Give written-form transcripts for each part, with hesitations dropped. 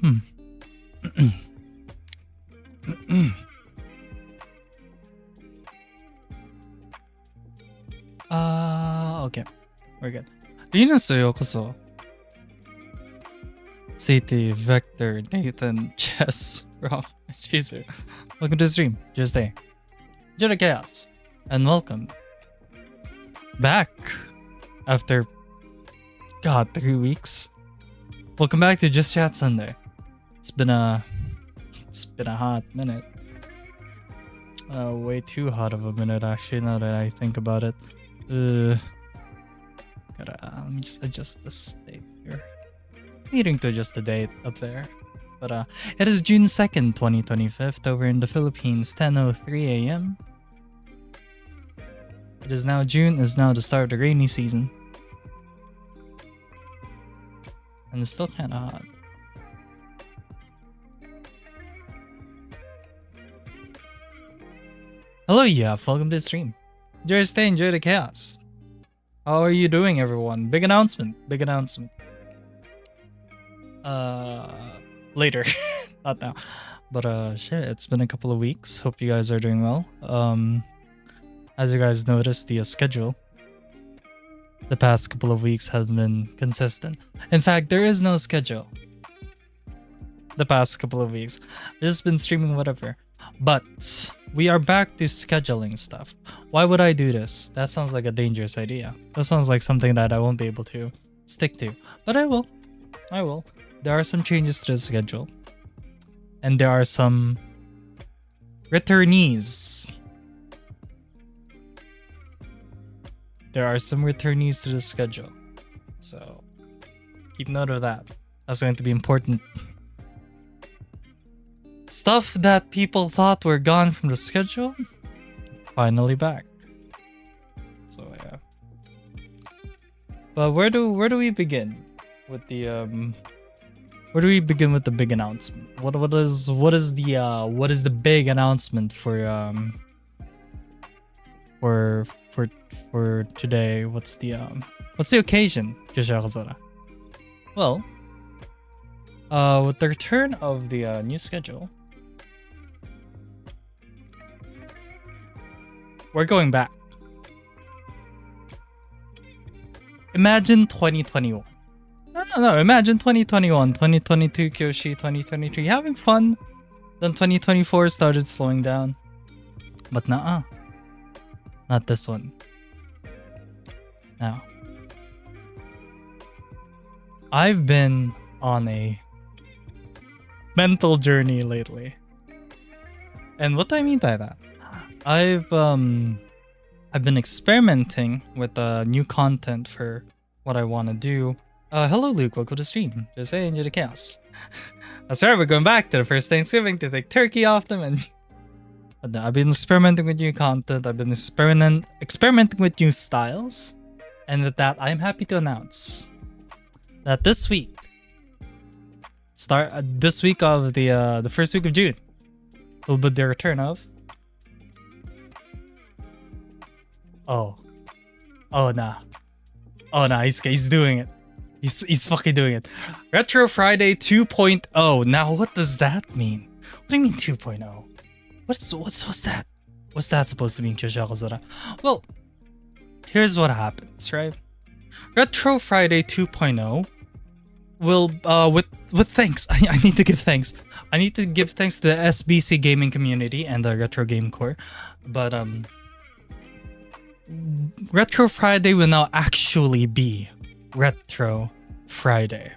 Okay. We're good. Linus yokoso. CT, Vector, Nathan, Chess, Rob, Cheezer. Welcome to the stream. Just stay. Jedi Chaos. And welcome back after 3 weeks. Welcome back to Just Chat Sunday. It's been a hot minute. Way too hot of a minute actually, now that I think about it. Let me just adjust the state here. Needing to adjust the date up there. But it is June 2nd, 2025 over in the Philippines, 10:03 a.m. It is now June, is now the start of the rainy season. And it's still kinda hot. Hello, welcome to the stream. Just enjoy the chaos. How are you doing, everyone? Big announcement. Later. Not now. But shit, it's been a couple of weeks. Hope you guys are doing well. As you guys noticed, the schedule the past couple of weeks has been consistent. In fact, there is no schedule the past couple of weeks. I've just been streaming whatever. But we are back to scheduling stuff. Why would I do this? That sounds like a dangerous idea. That sounds like something that I won't be able to stick to. But I will. There are some changes to the schedule. And there are some returnees. To the schedule. So keep note of that. That's going to be important. Stuff that people thought were gone from the schedule, finally back. So yeah. But where do we begin with the where do we begin with the big announcement? What is the big announcement for today? What's the occasion? Well, with the return of the new schedule, we're going back. Imagine 2021. No, imagine 2021, 2022 Kyoshi, 2023 having fun. Then 2024 started slowing down. But not this one. Now, I've been on a mental journey lately. And what do I mean by that? I've been experimenting with new content for what I want to do. Hello Luke, welcome to the stream. Just say enjoy the chaos. That's right, we're going back to the first Thanksgiving to take turkey off them, and but no, I've been experimenting with new content. I've been experimenting with new styles, and with that, I'm happy to announce that this week of the first week of June will be the return of he's doing it. He's fucking doing it. Retro Friday 2.0. Now what does that mean? What do you mean 2.0? What's that? What's that supposed to mean, Kyoshi? Well, here's what happens, right? Retro Friday 2.0 will with thanks. I need to give thanks. I need to give thanks to the SBC gaming community and the Retro Game Core. But Retro Friday will now actually be Retro Friday.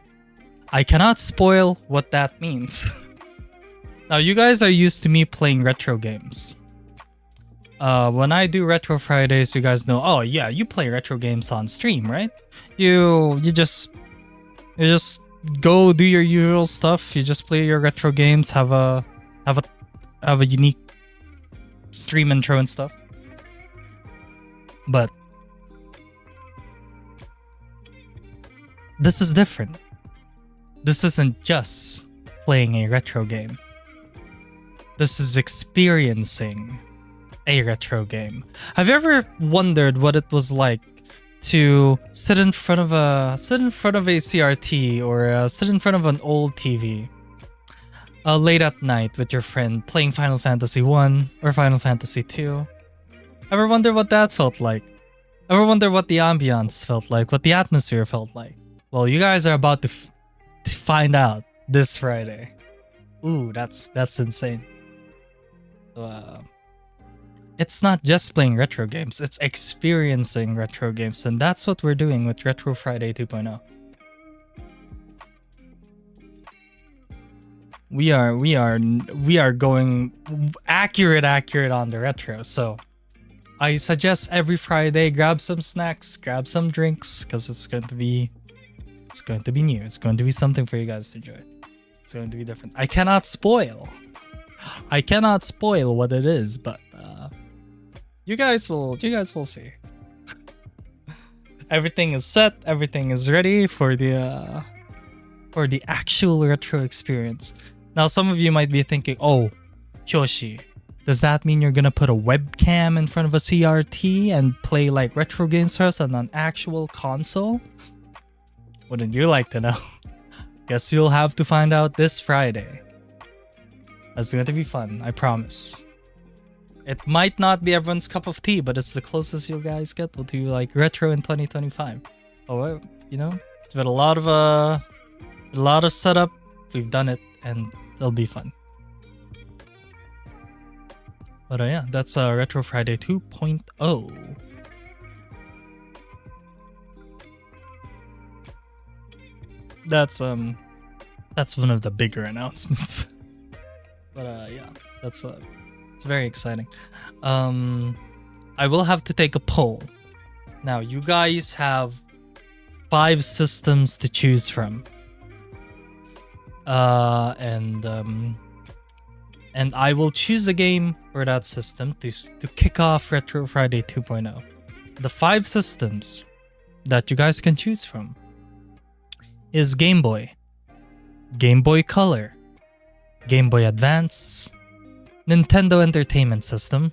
I cannot spoil what that means. Now, you guys are used to me playing retro games. When I do Retro Fridays, you guys know, oh yeah, you play retro games on stream, right? You just go do your usual stuff. You just play your retro games, have a unique stream intro and stuff. But this is different. This isn't just playing a retro game. This is experiencing a retro game. Have you ever wondered what it was like to sit in front of a CRT or sit in front of an old TV late at night with your friend playing Final Fantasy 1 or Final Fantasy 2. Ever wonder what that felt like? Ever wonder what the ambience felt like, what the atmosphere felt like? Well, you guys are about to find out this Friday. Ooh, that's insane. So, it's not just playing retro games, it's experiencing retro games, and that's what we're doing with Retro Friday 2.0. We are going accurate on the retro. So I suggest every Friday grab some snacks, grab some drinks, because it's going to be new. It's going to be something for you guys to enjoy. It's going to be different. I cannot spoil what it is, but you guys will see. Everything is set, everything is ready for the actual retro experience. Now, some of you might be thinking, oh, Kyoshi, does that mean you're gonna put a webcam in front of a CRT and play like retro games for us on an actual console? Wouldn't you like to know? Guess you'll have to find out this Friday. That's going to be fun, I promise. It might not be everyone's cup of tea, but it's the closest you guys get to like retro in 2025. Oh, you know, it's been a lot of setup. We've done it, and it'll be fun. But yeah, that's Retro Friday 2.0. That's one of the bigger announcements. But yeah, it's very exciting. I will have to take a poll. Now, you guys have 5 systems to choose from. And I will choose a game for that system to kick off Retro Friday 2.0. The 5 systems that you guys can choose from is Game Boy, Game Boy Color, Game Boy Advance, Nintendo Entertainment System,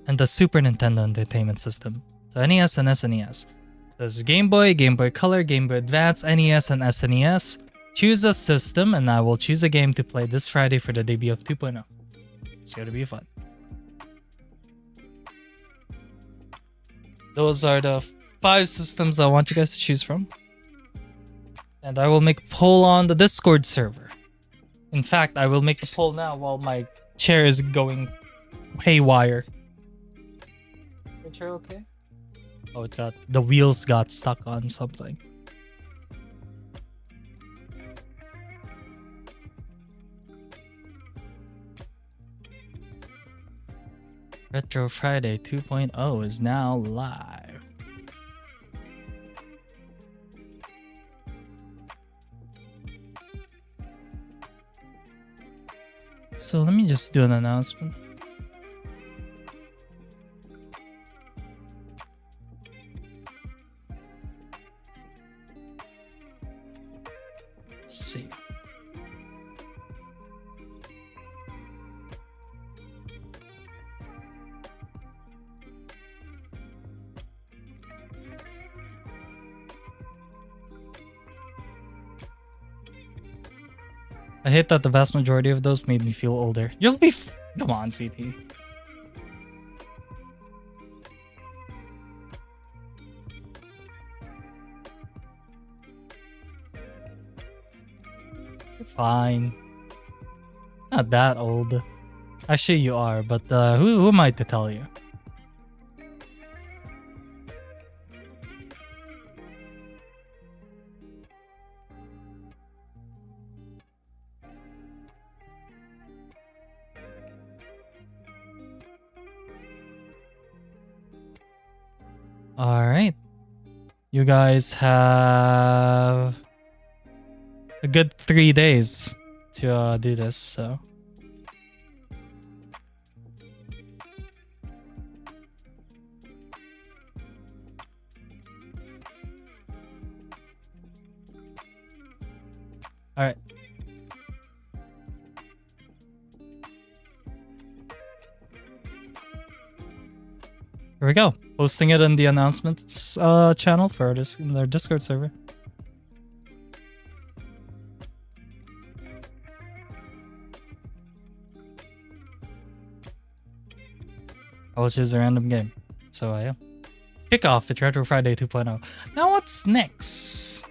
and the Super Nintendo Entertainment System. So NES and SNES. There's Game Boy, Game Boy Color, Game Boy Advance, NES, and SNES. Choose a system, and I will choose a game to play this Friday for the debut of 2.0. It's gonna be fun. Those are the 5 systems I want you guys to choose from. And I will make a poll on the Discord server. In fact, I will make the poll now while my chair is going haywire. Your chair okay? Oh, the wheels got stuck on something. Retro Friday 2.0 is now live. So let me just do an announcement. Let's see. I hate that the vast majority of those made me feel older. You'll be come on, CT. You're fine. Not that old. Actually, you are, but who am I to tell you? Alright. You guys have a good 3 days to do this, so. Alright. Here we go. Posting it in the announcements channel for their Discord server. I will choose a random game. So yeah. Kick off with Retro Friday 2.0. Now what's next?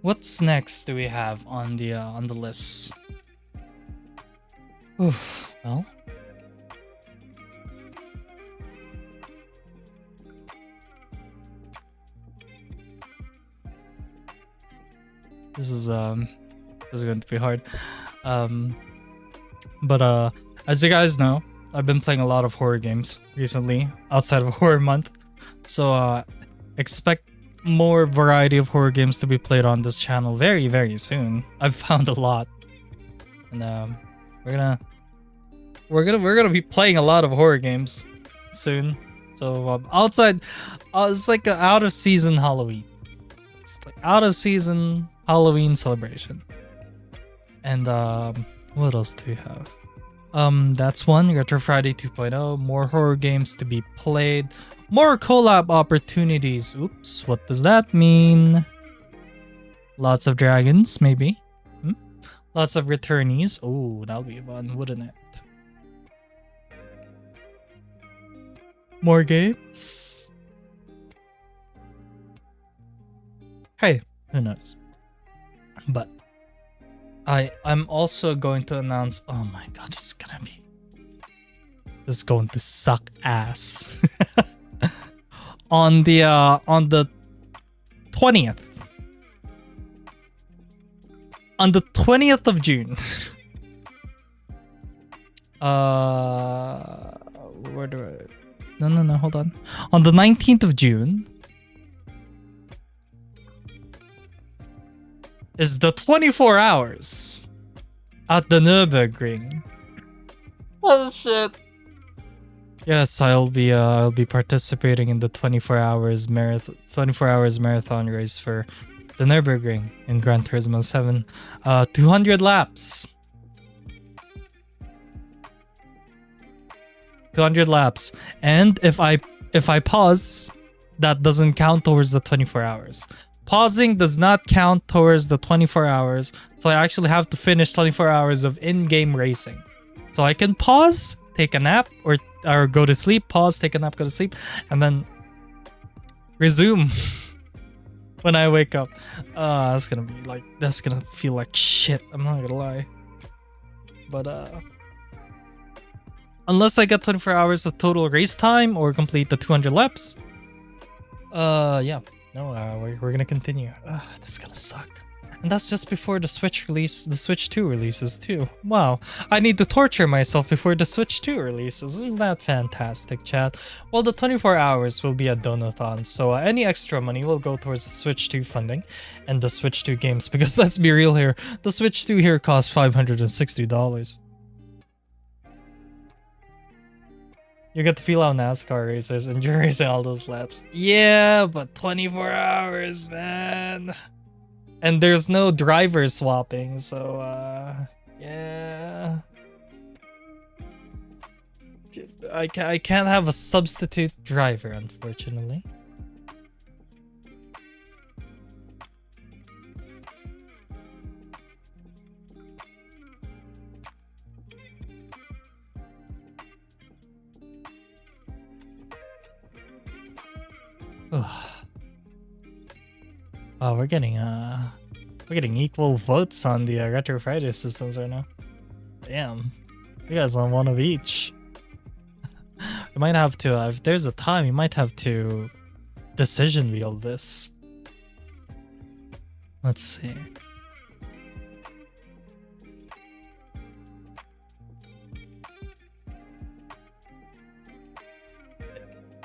What's next do we have on the list? Oof, well. This is going to be hard. But as you guys know, I've been playing a lot of horror games recently outside of horror month. So expect more variety of horror games to be played on this channel very, very soon. I've found a lot. And we're gonna be playing a lot of horror games soon. So outside it's like an out of season Halloween. It's like out of season Halloween celebration. And what else do we have? That's one. Retro Friday 2.0. More horror games to be played. More collab opportunities. Oops, what does that mean? Lots of dragons, maybe. Lots of returnees. Oh, that'll be fun, wouldn't it? More games? Hey, who knows? But I'm also going to announce. Oh my god, this is going to suck ass. on the 20th. On the 20th of June. Where do I? No, hold on. On the 19th of June is the 24 hours at the Nürburgring. Oh shit. Yes, I'll be participating in the 24 hours marathon race for the Nürburgring in Gran Turismo 7. 200 laps. 200 laps. And if I pause, that doesn't count towards the 24 hours. Pausing does not count towards the 24 hours, so I actually have to finish 24 hours of in-game racing. So I can pause, take a nap, or go to sleep, pause, take a nap, go to sleep, and then resume when I wake up. That's gonna feel like shit, I'm not gonna lie. But unless I get 24 hours of total race time or complete the 200 laps, yeah. No, we're gonna continue. This is gonna suck. And that's just before the Switch 2 releases too. Wow, I need to torture myself before the Switch 2 releases. Isn't that fantastic, chat? Well, the 24 hours will be a donathon, so any extra money will go towards the Switch 2 funding and the Switch 2 games, because let's be real here, the Switch 2 here costs $560. You get to feel how NASCAR racers enjoy racing all those laps. Yeah, but 24 hours, man. And there's no driver swapping, so yeah. I can't have a substitute driver, unfortunately. Wow, we're getting equal votes on the Retro Friday systems right now. Damn, you guys want one of each. We might have to, if there's a time, we might have to decision wheel this. Let's see.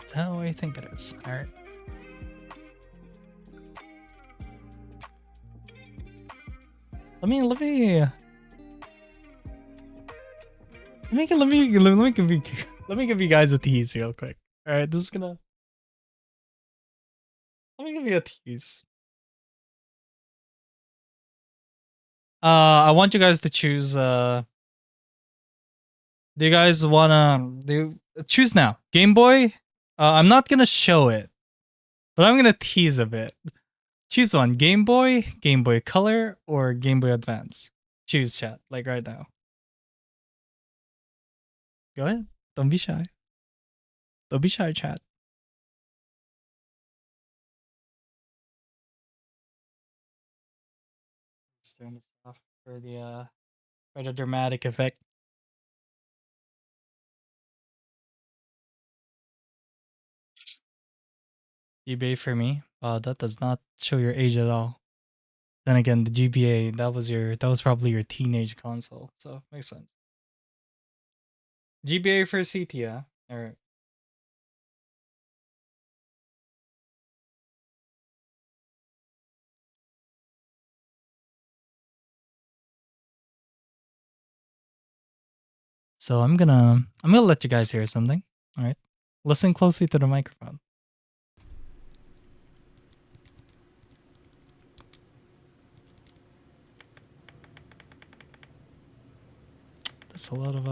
Is that what I think it is? Alright. Let me give you guys a tease real quick. All right, this is gonna. Let me give you a tease. I want you guys to choose. Do you guys wanna choose now? Game Boy. I'm not gonna show it, but I'm gonna tease a bit. Choose one. Game Boy, Game Boy Color, or Game Boy Advance. Choose, chat, like right now. Go ahead. Don't be shy. Don't be shy, chat. Let's turn this off for the dramatic effect. GBA for me. That does not show your age at all. Then again, the GBA, that was probably your teenage console, so makes sense. GBA for CT, yeah? Alright. So I'm gonna let you guys hear something. Alright. Listen closely to the microphone. There's a lot of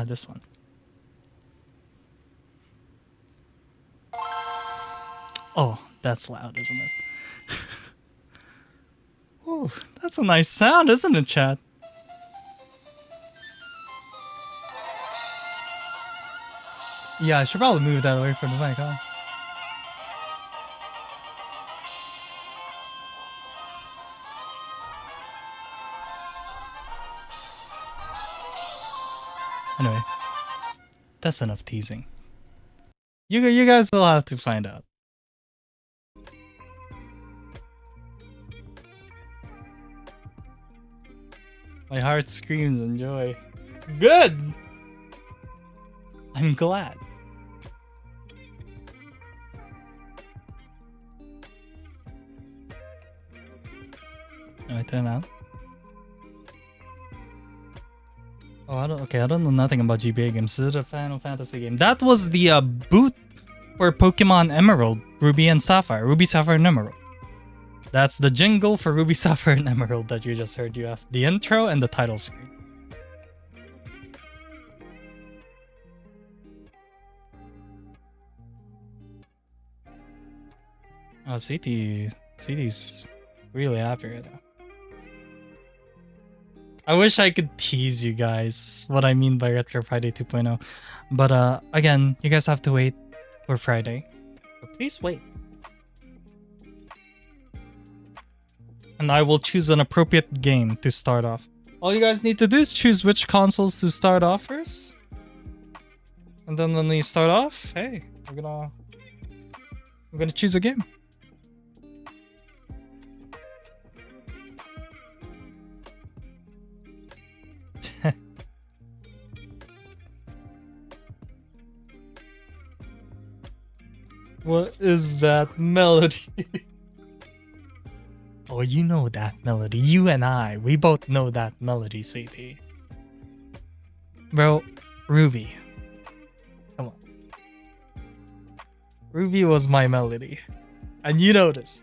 this one. Oh, that's loud, isn't it? Oh, that's a nice sound, isn't it, chat? Yeah, I should probably move that away from the mic, huh? Anyway, that's enough teasing. You guys will have to find out. My heart screams in joy. Good! I'm glad. I turn on. Oh, I don't know nothing about GBA games. This is a Final Fantasy game. That was the boot for Pokemon Emerald, Ruby and Sapphire. Ruby, Sapphire, and Emerald. That's the jingle for Ruby, Sapphire, and Emerald that you just heard. You have the intro and the title screen. Oh, CT's really happy right now. I wish I could tease you guys what I mean by Retro Friday 2.0. But again, you guys have to wait for Friday. So please wait. And I will choose an appropriate game to start off. All you guys need to do is choose which consoles to start off first. And then when we start off, hey, we're gonna choose a game. What is that melody? Oh, you know that melody. You and I, we both know that melody, CT. Bro, Ruby. Come on. Ruby was my melody. And you know this.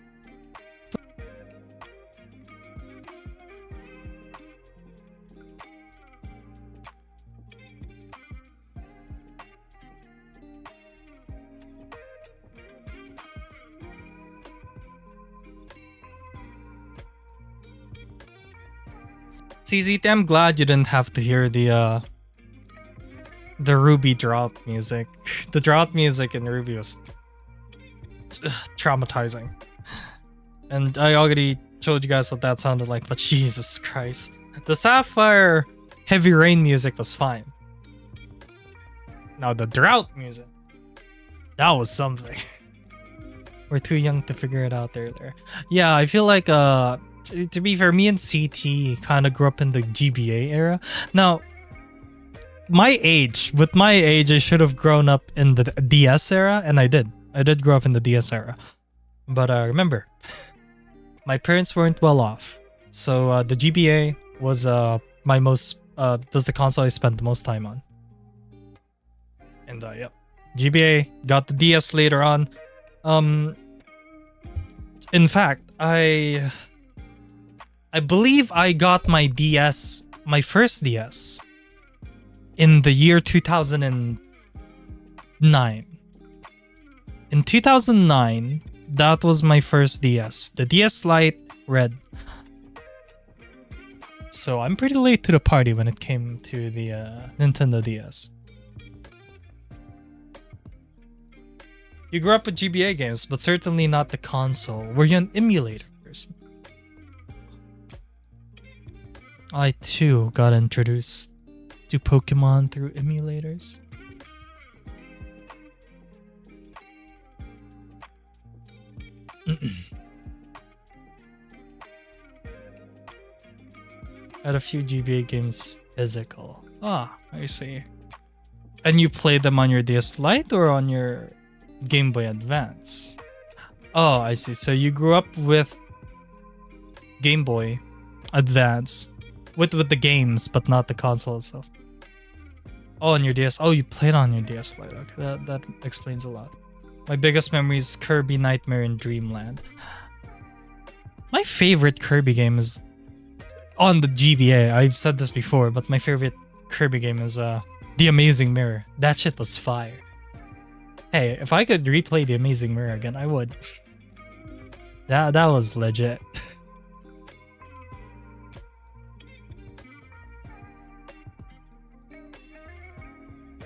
CZT, I'm glad you didn't have to hear the Ruby drought music. The drought music in Ruby was traumatizing. And I already showed you guys what that sounded like, but Jesus Christ. The Sapphire heavy rain music was fine. Now the drought music, that was something. We're too young to figure it out there. Yeah, I feel like to be fair, me and CT kind of grew up in the GBA era. Now, with my age, I should have grown up in the DS era, and I did. I did grow up in the DS era. But remember, my parents weren't well off. So the GBA was was the console I spent the most time on. And yep, GBA, got the DS later on. In fact, I believe I got my DS, my first DS, in the year 2009. In 2009, that was my first DS. The DS Lite Red. So I'm pretty late to the party when it came to the Nintendo DS. You grew up with GBA games, but certainly not the console. Were you an emulator person? I too got introduced to Pokemon through emulators. Had a few GBA games physical. Ah, I see. And you played them on your DS Lite or on your Game Boy Advance? Oh, I see. So you grew up with Game Boy Advance with the games, but not the console itself. Oh, on your DS. Oh, you played on your DS Lite. Okay, that explains a lot. My biggest memory is Kirby Nightmare in Dreamland. My favorite Kirby game is on the GBA. I've said this before, but my favorite Kirby game is The Amazing Mirror. That shit was fire. Hey, if I could replay The Amazing Mirror again, I would. That was legit.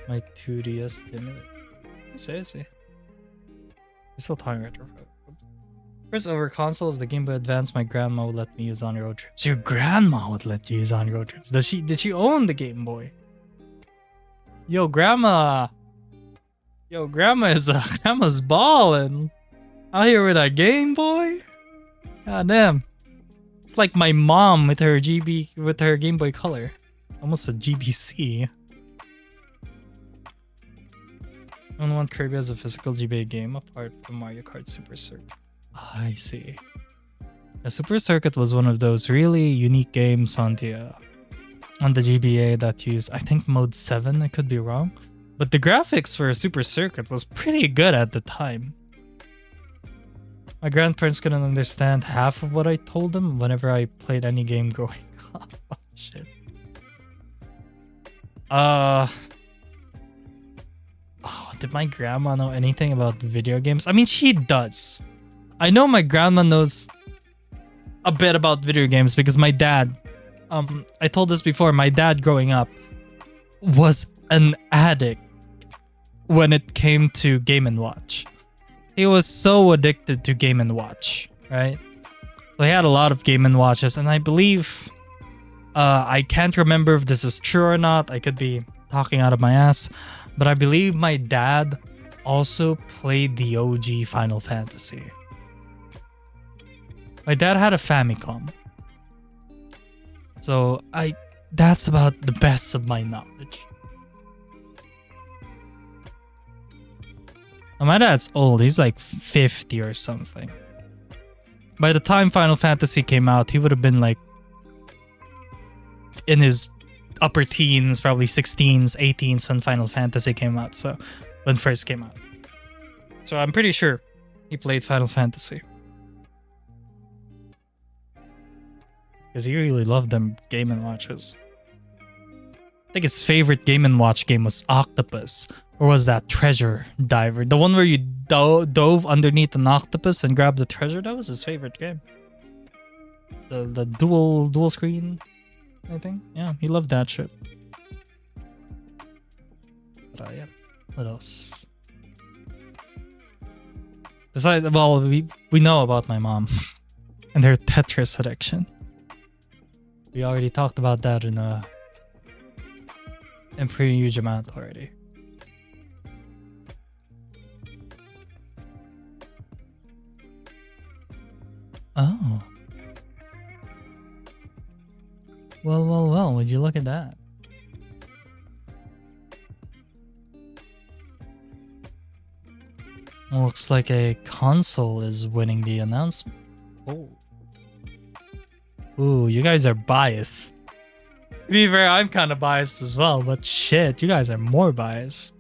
My 2DS stimulator. I see. We're still talking retro. First ever console is the Game Boy Advance. My grandma would let me use on road trips. Your grandma would let you use on road trips. Did she own the Game Boy? Yo, grandma. Yo, grandma's ballin'. Out here with a Game Boy? God damn. It's like my mom with her Game Boy Color. Almost a GBC. I don't want Kirby as a physical GBA game apart from Mario Kart Super Circuit. I see. The Super Circuit was one of those really unique games on the GBA that used, I think, mode 7. I could be wrong, but the graphics for Super Circuit was pretty good at the time. My grandparents couldn't understand half of what I told them whenever I played any game growing up. Oh, shit. Did my grandma know anything about video games? I mean, she does. I know my grandma knows a bit about video games because my dad, I told this before, my dad growing up was an addict when it came to Game & Watch. He was so addicted to Game & Watch, right? So he had a lot of Game & Watches, and I believe, I can't remember if this is true or not. I could be talking out of my ass. But I believe my dad also played the OG Final Fantasy. My dad had a Famicom. So that's about the best of my knowledge. Now my dad's old, he's like 50 or something. By the time Final Fantasy came out, he would have been like in his upper teens, probably 16s, 18s when Final Fantasy came out. So when first came out. So I'm pretty sure he played Final Fantasy. Because he really loved them Game & Watches. I think his favorite Game & Watch game was Octopus. Or was that Treasure Diver? The one where you dove underneath an octopus and grabbed the treasure? That was his favorite game. The dual screen, I think. Yeah, he loved that shit. But yeah, what else? Besides, well, we know about my mom and her Tetris addiction. We already talked about that in pretty huge amount already. Oh. Well, would you look at that? Looks like a console is winning the announcement. Oh. Ooh, you guys are biased. To be fair, I'm kind of biased as well, but shit, you guys are more biased.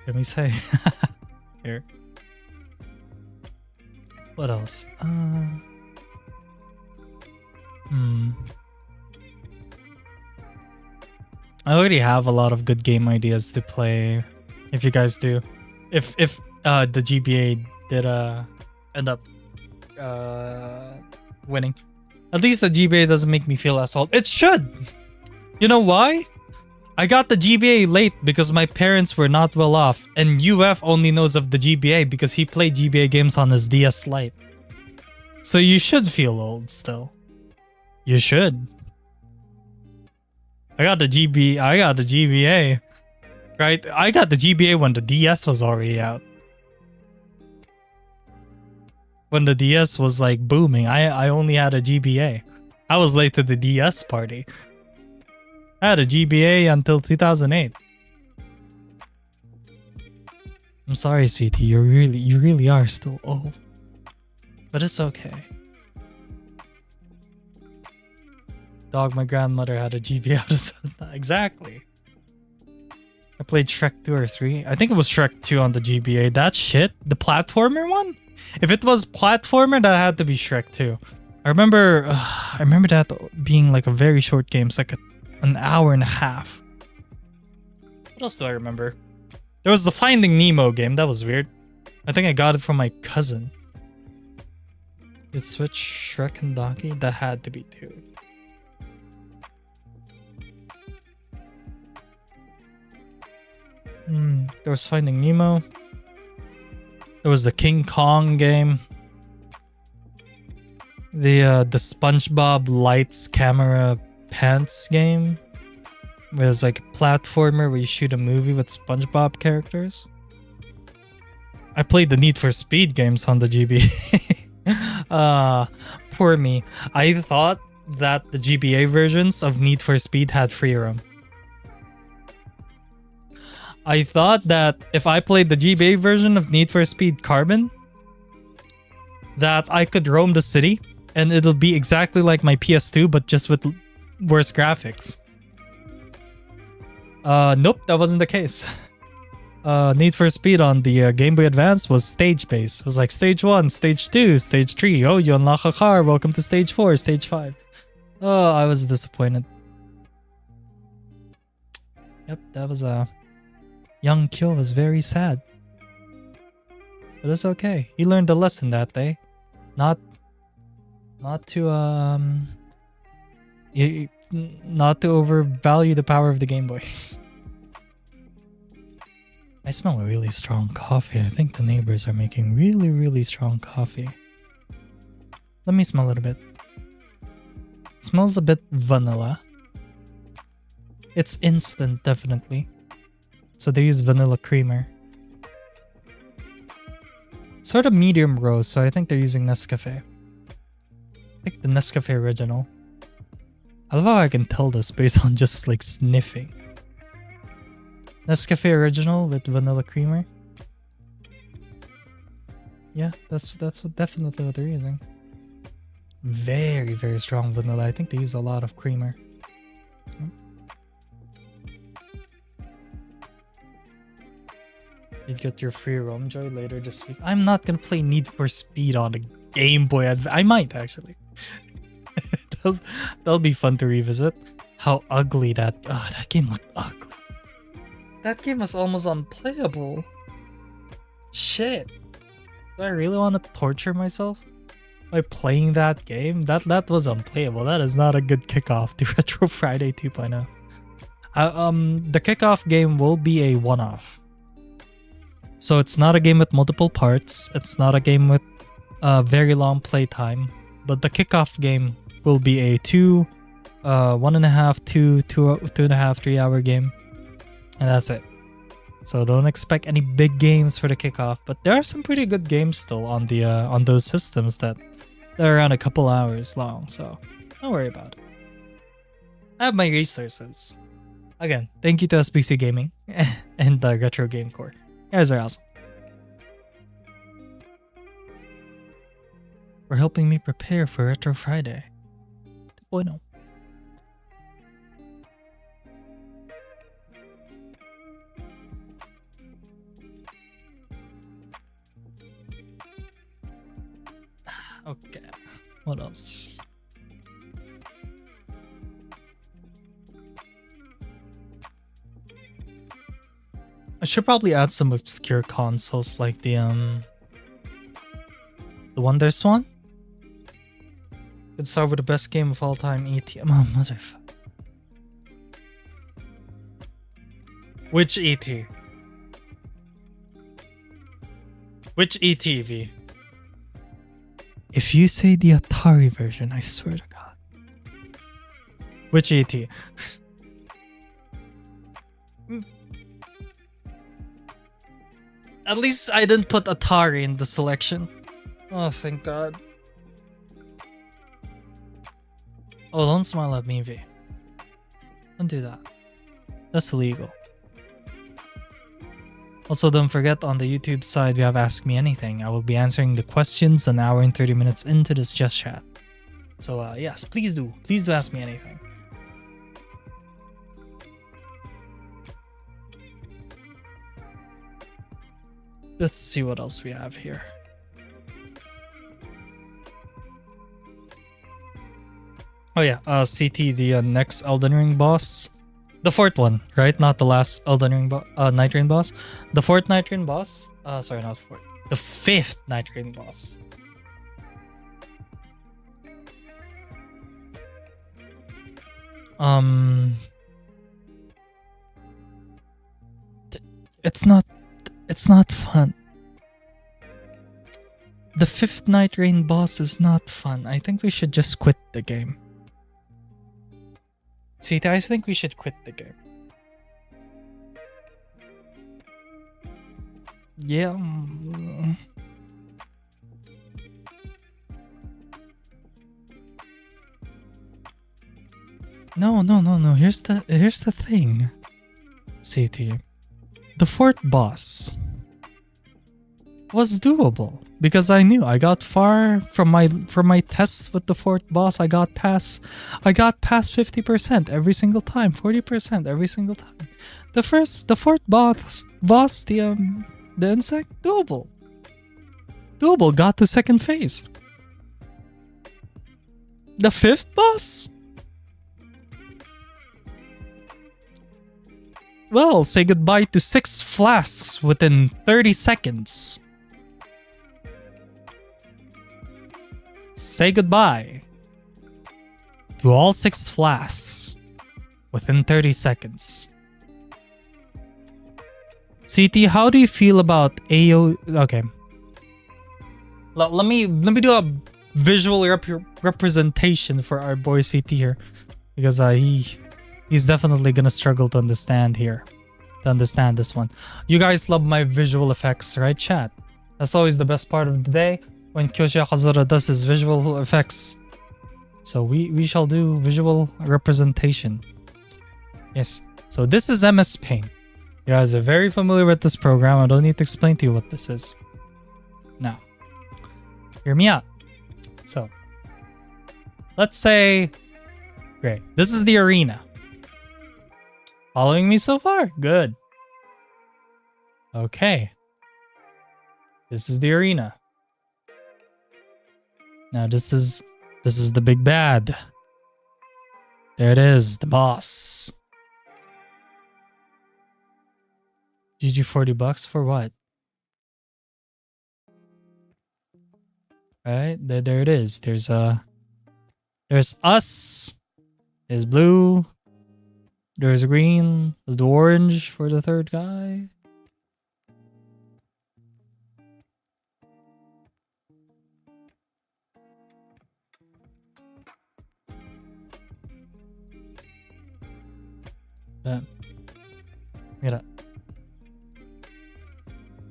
Let me say here. What else? I already have a lot of good game ideas to play. If you guys do, if the GBA did end up winning, at least the GBA doesn't make me feel assaulted. It should. You know why? I got the GBA late because my parents were not well off, and UF only knows of the GBA because he played GBA games on his DS Lite. So you should feel old still. You should. I got the GBA. Right? I got the GBA when the DS was already out. When the DS was like booming, I only had a GBA. I was late to the DS party. I had a GBA until 2008. I'm sorry, CT. You really are still old. But it's okay. Dog, my grandmother had a GBA out of exactly. I played Shrek 2 or 3. I think it was Shrek 2 on the GBA. That shit? The platformer one? If it was platformer, that had to be Shrek 2. I remember that being like a very short game. It's like an hour and a half. What else do I remember? There was the Finding Nemo game. That was weird. I think I got it from my cousin. It switched Shrek and Donkey? That had to be 2. There was Finding Nemo. There was the King Kong game. The SpongeBob Lights Camera Pants game. Where it's like a platformer where you shoot a movie with SpongeBob characters. I played the Need for Speed games on the GBA. Poor me. I thought that the GBA versions of Need for Speed had free roam. I thought that if I played the GBA version of Need for Speed Carbon, that I could roam the city and it'll be exactly like my PS2 but just with worse graphics. Nope, that wasn't the case. Need for Speed on the Game Boy Advance was stage-based. It was like stage 1, stage 2, stage 3. Oh, you unlock a car. Welcome to stage 4, stage 5. Oh, I was disappointed. Yep, that was Young Kyo was very sad. But it's okay. He learned a lesson that day. Not to overvalue the power of the Game Boy. I smell a really strong coffee. I think the neighbors are making really strong coffee. Let me smell it a bit. It smells a bit vanilla. It's instant, definitely. So they use vanilla creamer. Sort of medium roast, so I think they're using Nescafe. I think the Nescafe original. I love how I can tell this based on just like sniffing. Nescafe original with vanilla creamer. Yeah, that's definitely what they're using. Very strong vanilla. I think they use a lot of creamer. You'd get your free roam joy later this week. I'm not gonna play Need for Speed on a Game Boy Advance. I might actually. that'll be fun to revisit. How ugly that game looked ugly. That game was almost unplayable. Shit. Do I really want to torture myself by playing that game? That was unplayable. That is not a good kickoff to Retro Friday 2.0. The kickoff game will be a one-off. So it's not a game with multiple parts. It's not a game with very long playtime. But the kickoff game will be a 1.5, 2.5, 3 hour game. And that's it. So don't expect any big games for the kickoff. But there are some pretty good games still on the on those systems that are around a couple hours long. So don't worry about it. I have my resources. Again, thank you to SBC Gaming and the Retro Game Core. You guys are awesome. For helping me prepare for Retro Friday 2.0. Okay, what else? I should probably add some obscure consoles like the Wonder Swan. Could start with the best game of all time, E.T. Oh, motherfucker. Which E.T.? Which E.T. V? If you say the Atari version, I swear to God. Which E.T.? At least I didn't put Atari in the selection. Oh, thank God. Oh, don't smile at me, V. Don't do that. That's illegal. Also, don't forget, on the YouTube side, we have Ask Me Anything. I will be answering the questions an hour and 30 minutes into this Just Chat. So, yes, please do. Please do ask me anything. Let's see what else we have here. Oh yeah, CT, the next Elden Ring boss. The fourth one, right? Not the last Elden Ring Night Rain boss. The fourth Night Rain boss. Sorry, not fourth. The fifth Night Rain boss. It's not fun. The fifth Night Rain boss is not fun. I think we should just quit the game. See, I think we should quit the game. Yeah. No. Here's the thing. CT. The fourth boss was doable because I knew I got far from my tests with the fourth boss. I got past 50% every single time, 40% every single time. The fourth boss, the insect, doable. Got to second phase. The fifth boss. Well, say goodbye to 6 flasks within 30 seconds. Say goodbye to all 6 flasks within 30 seconds. CT, how do you feel about AO? Okay. Let me do a visual representation for our boy CT here, because he's definitely gonna struggle to understand this one. You guys love my visual effects, right, chat? That's always the best part of the day, when Kyoshi Hazura does his visual effects. So we shall do visual representation. Yes. So this is MS Paint. You guys are very familiar with this program. I don't need to explain to you what this is. Now, hear me out. So, let's say, great. This is the arena. Following me so far? Good. Okay. This is the arena. Now this is the big bad. There it is, the boss. GG $40 for what? Right, there it is. There's us. There's blue. There's green. There's the orange for the third guy. Get it.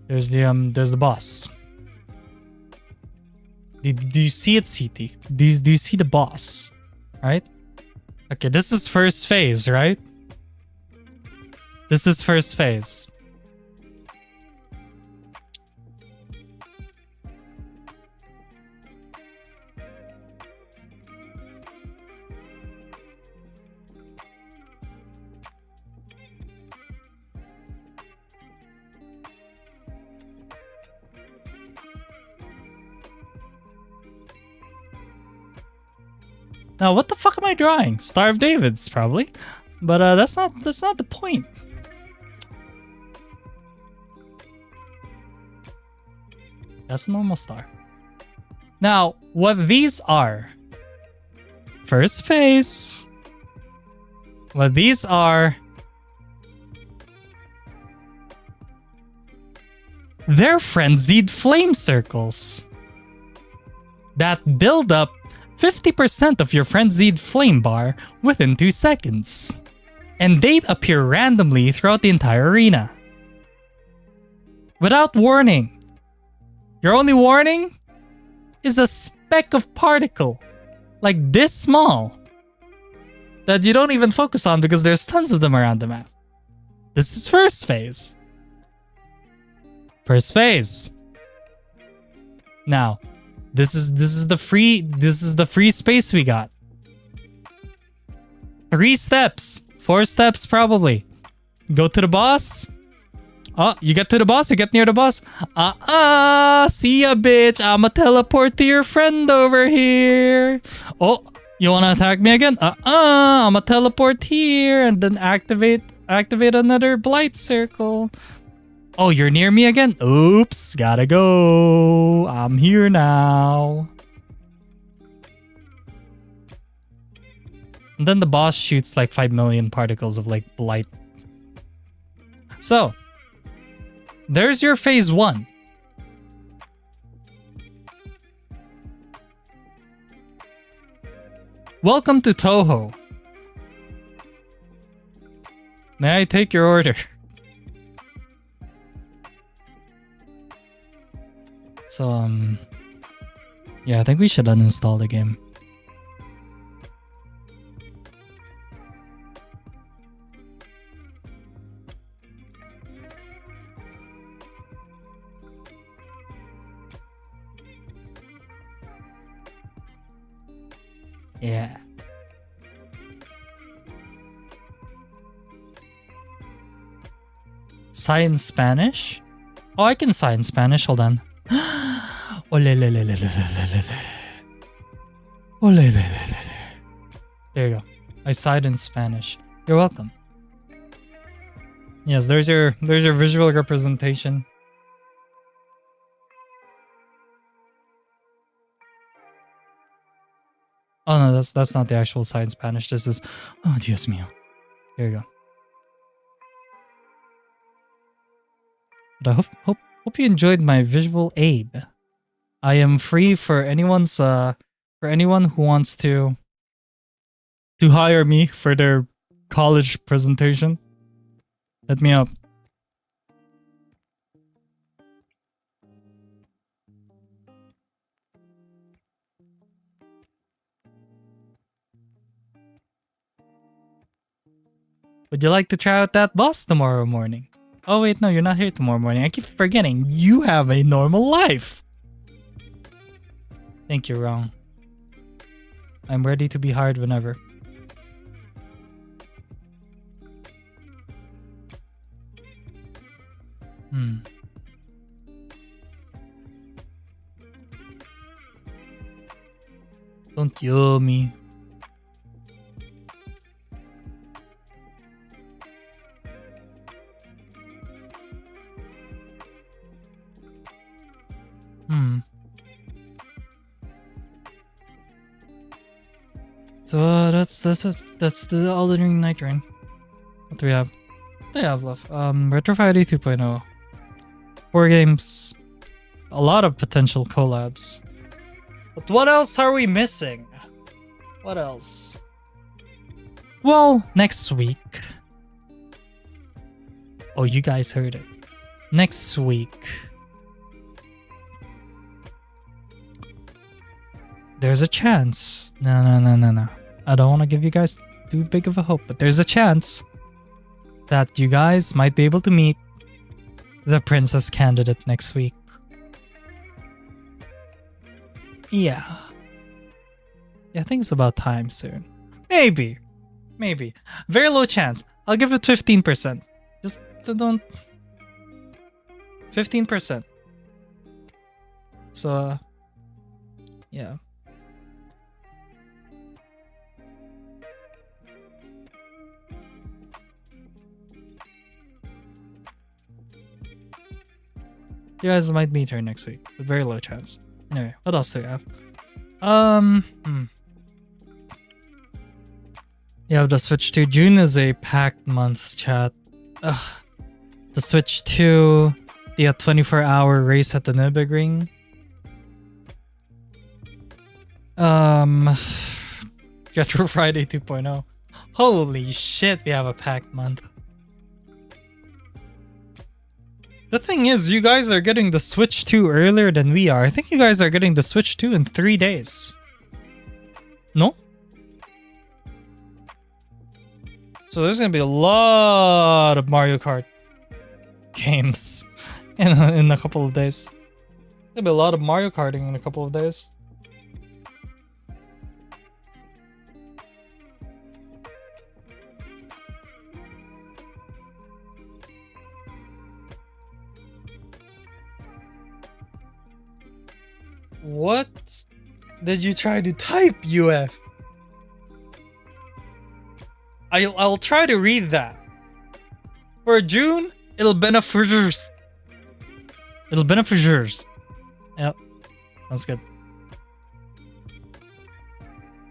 There's the boss. Do you see it, CT? Do you see the boss? Right? Okay, this is first phase, right? This is first phase. Now, what the fuck am I drawing? Star of David's probably, but that's not the point. That's a normal star. Now, what these are. First phase. What these are. They're frenzied flame circles that build up 50% of your frenzied flame bar within 2 seconds. And they appear randomly throughout the entire arena. Without warning. Your only warning is a speck of particle, like this small, that you don't even focus on because there's tons of them around the map. This is first phase. First phase. Now, this is the free space we got. 3 steps, 4 steps probably. Go to the boss. Oh, you get to the boss, you get near the boss. See ya, bitch. I'ma teleport to your friend over here. Oh, you wanna attack me again? I'ma teleport here and then activate another blight circle. Oh, you're near me again? Oops, gotta go. I'm here now. And then the boss shoots like 5 million particles of like blight. So, there's your phase 1. Welcome to Toho. May I take your order? So, yeah, I think we should uninstall the game. Yeah. Sigh in Spanish? Oh, I can sigh in Spanish. Hold on. There you go. I sighed in Spanish. You're welcome. Yes, there's your visual representation. Oh no, that's not the actual sigh in Spanish. This is, oh Dios mío. Here you go. But I hope you enjoyed my visual aid. I am free for anyone who wants to hire me for their college presentation. Hit me up. Would you like to try out that boss tomorrow morning? Oh wait, no, you're not here tomorrow morning. I keep forgetting. You have a normal life. Think you're wrong. I'm ready to be hired whenever. Don't yell me. So that's the Elden Ring Night Rain. What do we have? What do I have left? Retro Friday 2.0. 4 games. A lot of potential collabs. But what else are we missing? What else? Well, next week. Oh, you guys heard it. Next week. There's a chance. No. I don't want to give you guys too big of a hope, but there's a chance that you guys might be able to meet the princess candidate next week. Yeah. I think it's about time soon. Maybe. Very low chance. I'll give it 15%. Just don't... 15%. So, yeah. You guys might meet her next week, with very low chance. Anyway, what else do we have? Yeah, the Switch 2. June is a packed month, chat. Ugh. The Switch 2, the 24-hour race at the Nürburgring. Retro Friday 2.0. Holy shit, we have a packed month. The thing is, you guys are getting the Switch 2 earlier than we are. I think you guys are getting the Switch 2 in 3 days. No? So there's gonna be a lot of Mario Kart games in a couple of days. There'll be a lot of Mario Karting in a couple of days. What did you try to type, UF? I'll try to read that. For June, it'll benefit. It'll benefit. Yep, that's good.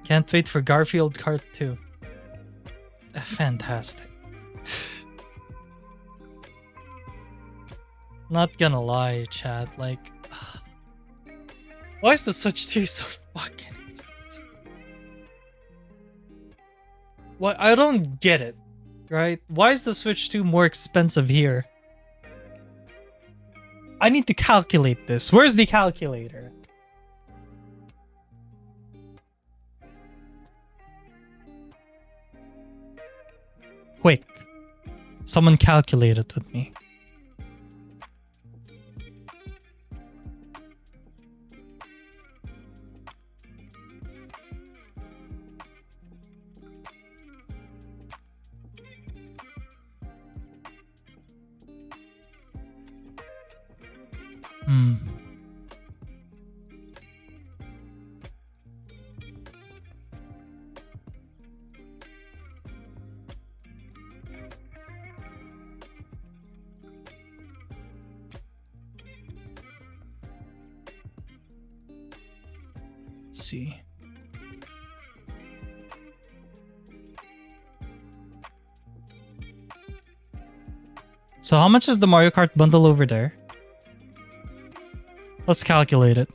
Can't wait for Garfield Kart 2. Fantastic. Not gonna lie, chat. Like, why is the Switch 2 so fucking expensive? Why? I don't get it, right? Why is the Switch 2 more expensive here? I need to calculate this. Where's the calculator? Quick. Someone calculate it with me. Let's see. So how much is the Mario Kart bundle over there? Let's calculate it.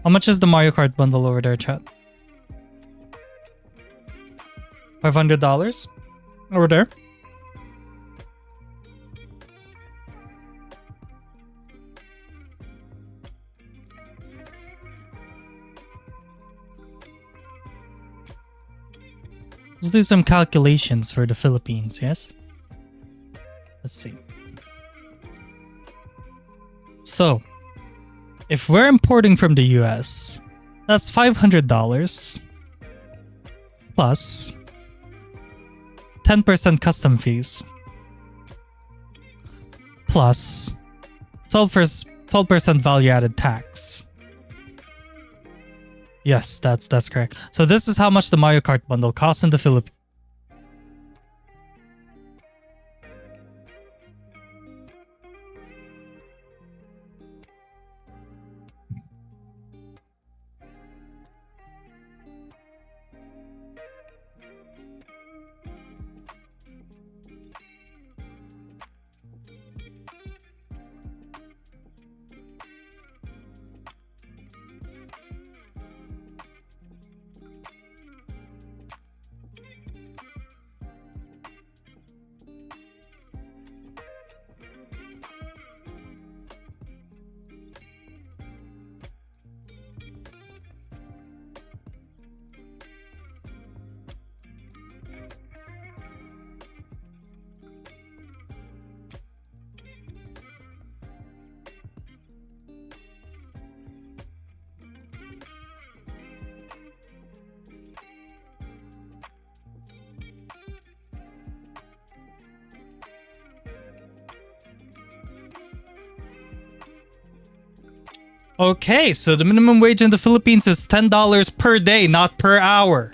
How much is the Mario Kart bundle over there, chat? $500 over there. Let's do some calculations for the Philippines, yes? Let's see. So, if we're importing from the US, that's $500 plus 10% custom fees plus 12% value-added tax. Yes, that's correct. So this is how much the Mario Kart bundle costs in the Philippines. Okay, so the minimum wage in the Philippines is $10 per day, not per hour.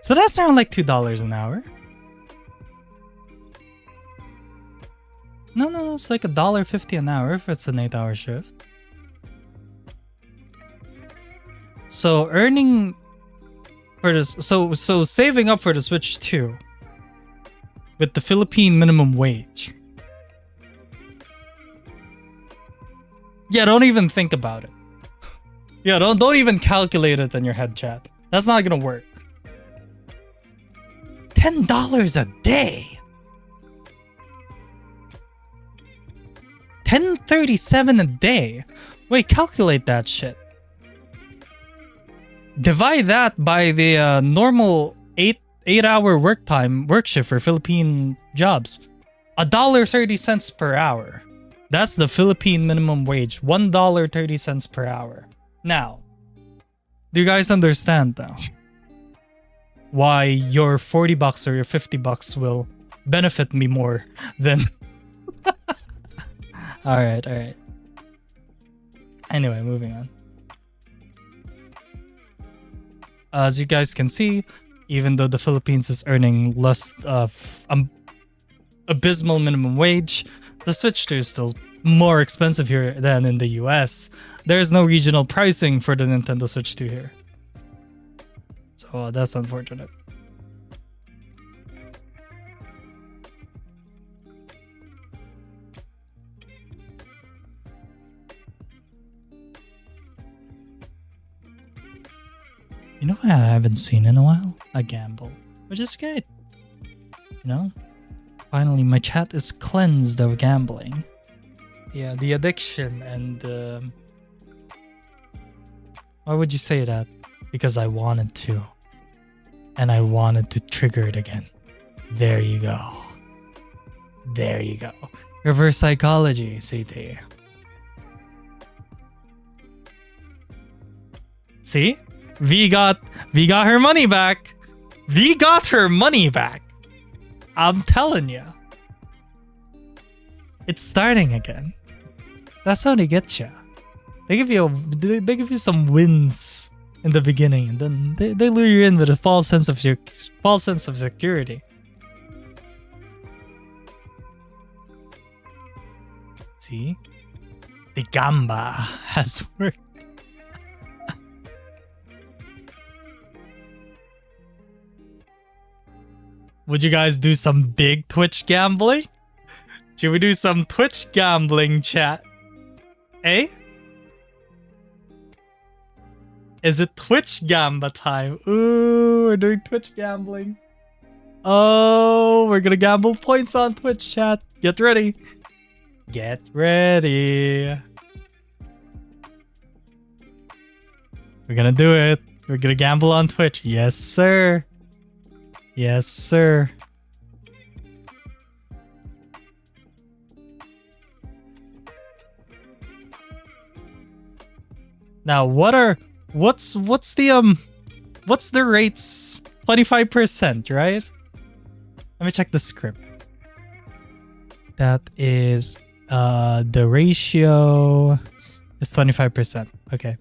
So that's around like $2 an hour. No, it's like $1.50 an hour if it's an 8-hour shift. So earning for this, so saving up for the Switch 2 with the Philippine minimum wage. Yeah, don't even think about it. Yeah, don't even calculate it in your head, chat. That's not gonna work. $10 a day. $10.37 a day. Wait, calculate that shit. Divide that by the normal 8-hour work shift for Philippine jobs. $1.30 per hour. That's the Philippine minimum wage. $1.30 per hour. Now, do you guys understand now why your $40 or your $50 will benefit me more than... Alright. Anyway, moving on. As you guys can see, even though the Philippines is earning less abysmal minimum wage, the Switch 2 is still more expensive here than in the US. There is no regional pricing for the Nintendo Switch 2 here. So that's unfortunate. You know what I haven't seen in a while? A gamble, which is good. You know? Finally, my chat is cleansed of gambling. Yeah, the addiction and... Why would you say that? Because I wanted to. And I wanted to trigger it again. There you go. There you go. Reverse psychology, CT. See? V got her money back. V got her money back. I'm telling you. It's starting again. That's how they get you. They give you some wins in the beginning, and then they lure you in with a false sense of security. See? The gamba has worked. Would you guys do some big Twitch gambling? Should we do some Twitch gambling, chat? Eh? Is it Twitch gamba time? Ooh, we're doing Twitch gambling. Oh, we're gonna gamble points on Twitch, chat. Get ready. Get ready. We're gonna do it. We're gonna gamble on Twitch. Yes, sir. Yes, sir. Now, what's the rates? 25%, right? Let me check the script. That is the ratio is 25%. Okay.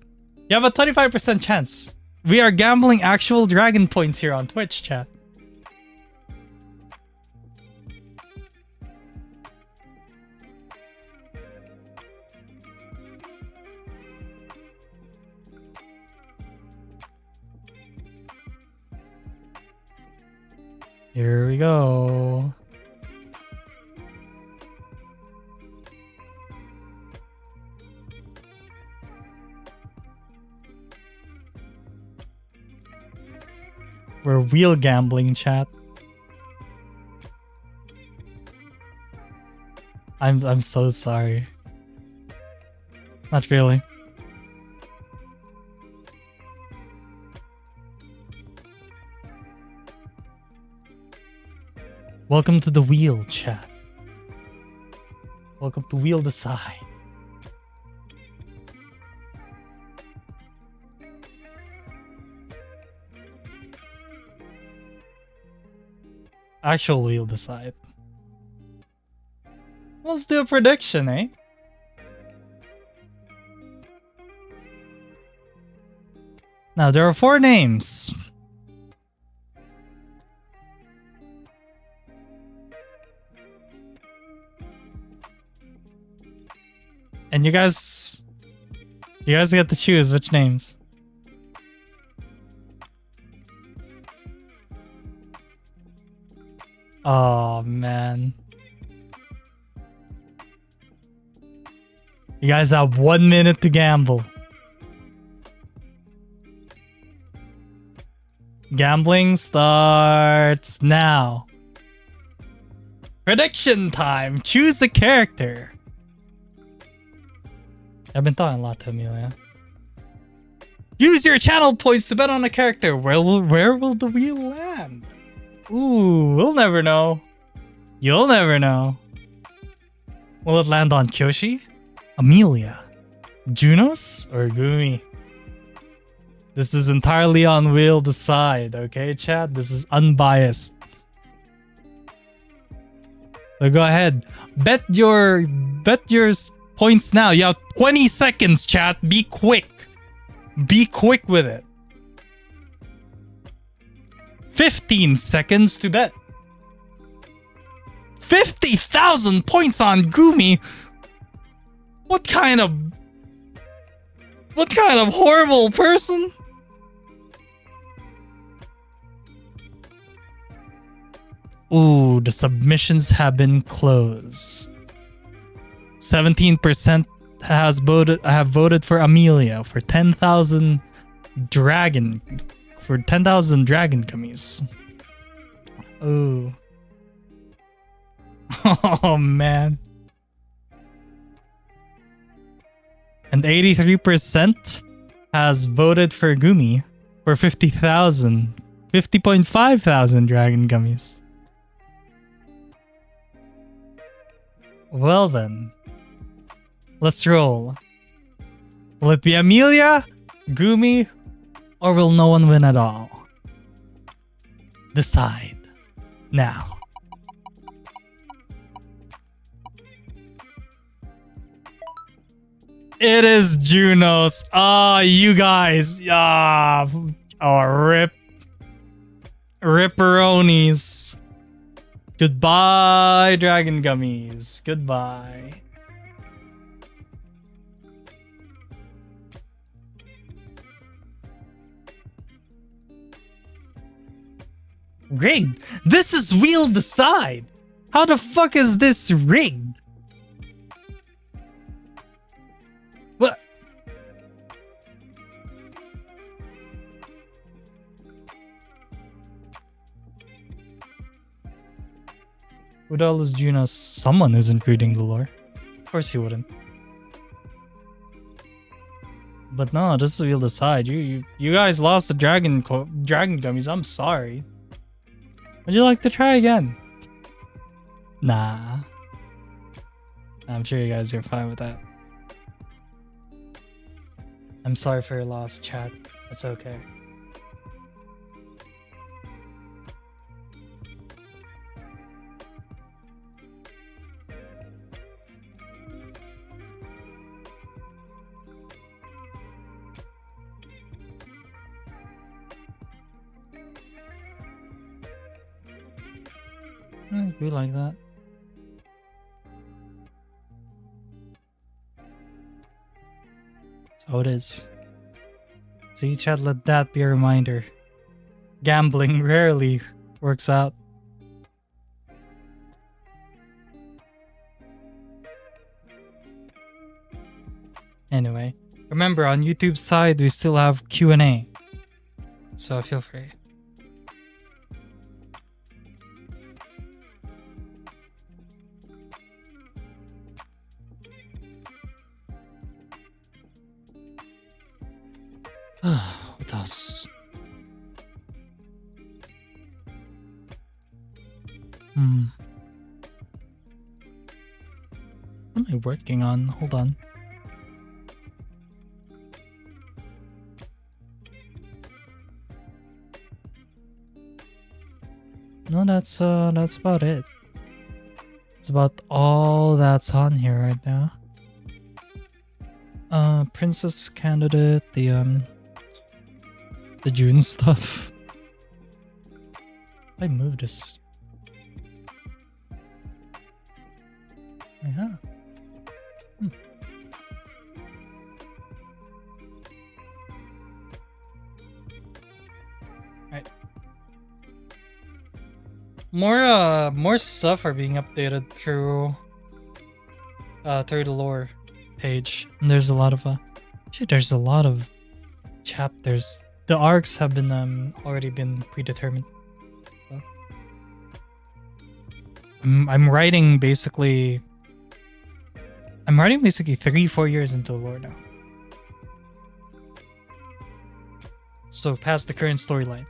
You have a 25% chance. We are gambling actual dragon points here on Twitch, chat. Here we go. We're wheel gambling, chat. I'm so sorry. Not really. Welcome to the wheel, chat. Welcome to Wheel Decide. Actual Wheel Decide. Let's do a prediction, eh? Now, there are 4 names. And you guys get to choose which names. Oh man. You guys have 1 minute to gamble. Gambling starts now. Prediction time. Choose a character. I've been talking a lot to Amelia. Use your channel points to bet on a character. Where will the wheel land? Ooh, we'll never know. You'll never know. Will it land on Kyoshi, Amelia, Junos, or Gumi? This is entirely on Will decide, okay, chat? This is unbiased. So go ahead. Bet your points now. You have 20 seconds, chat. Be quick. Be quick with it. 15 seconds to bet. 50,000 points on Gumi. What kind of horrible person? Ooh, the submissions have been closed. 17% have voted for Amelia for 10,000 dragon gummies. Ooh. Oh man. And 83% has voted for Gumi for 50.5 thousand dragon gummies. Well then, let's roll. Will it be Amelia, Gumi, or will no one win at all? Decide now. It is Junos. Ah, you guys. Ah, oh, ripperonis. Goodbye, dragon gummies. Goodbye. Rigged? This is Wheel Decide. How the fuck is this rigged? What? Who the hell is Junos? Someone isn't reading the lore. Of course he wouldn't. But no, this is Wheel Decide. You guys lost the dragon gummies. I'm sorry. Would you like to try again? Nah. I'm sure you guys are fine with that. I'm sorry for your loss, chat. It's okay. I agree like that. So it is. See, chat, let that be a reminder. Gambling rarely works out. Anyway, remember on YouTube's side we still have Q&A. So feel free. What else? What am I working on? Hold on. No, that's about it. It's about all that's on here right now. Princess candidate, the June stuff. I moved this. Yeah. Right. More stuff are being updated through the lore page. And there's a lot of there's a lot of chapters. The arcs have been already been predetermined. So. I'm writing basically 3-4 years into the lore now. So past the current storyline.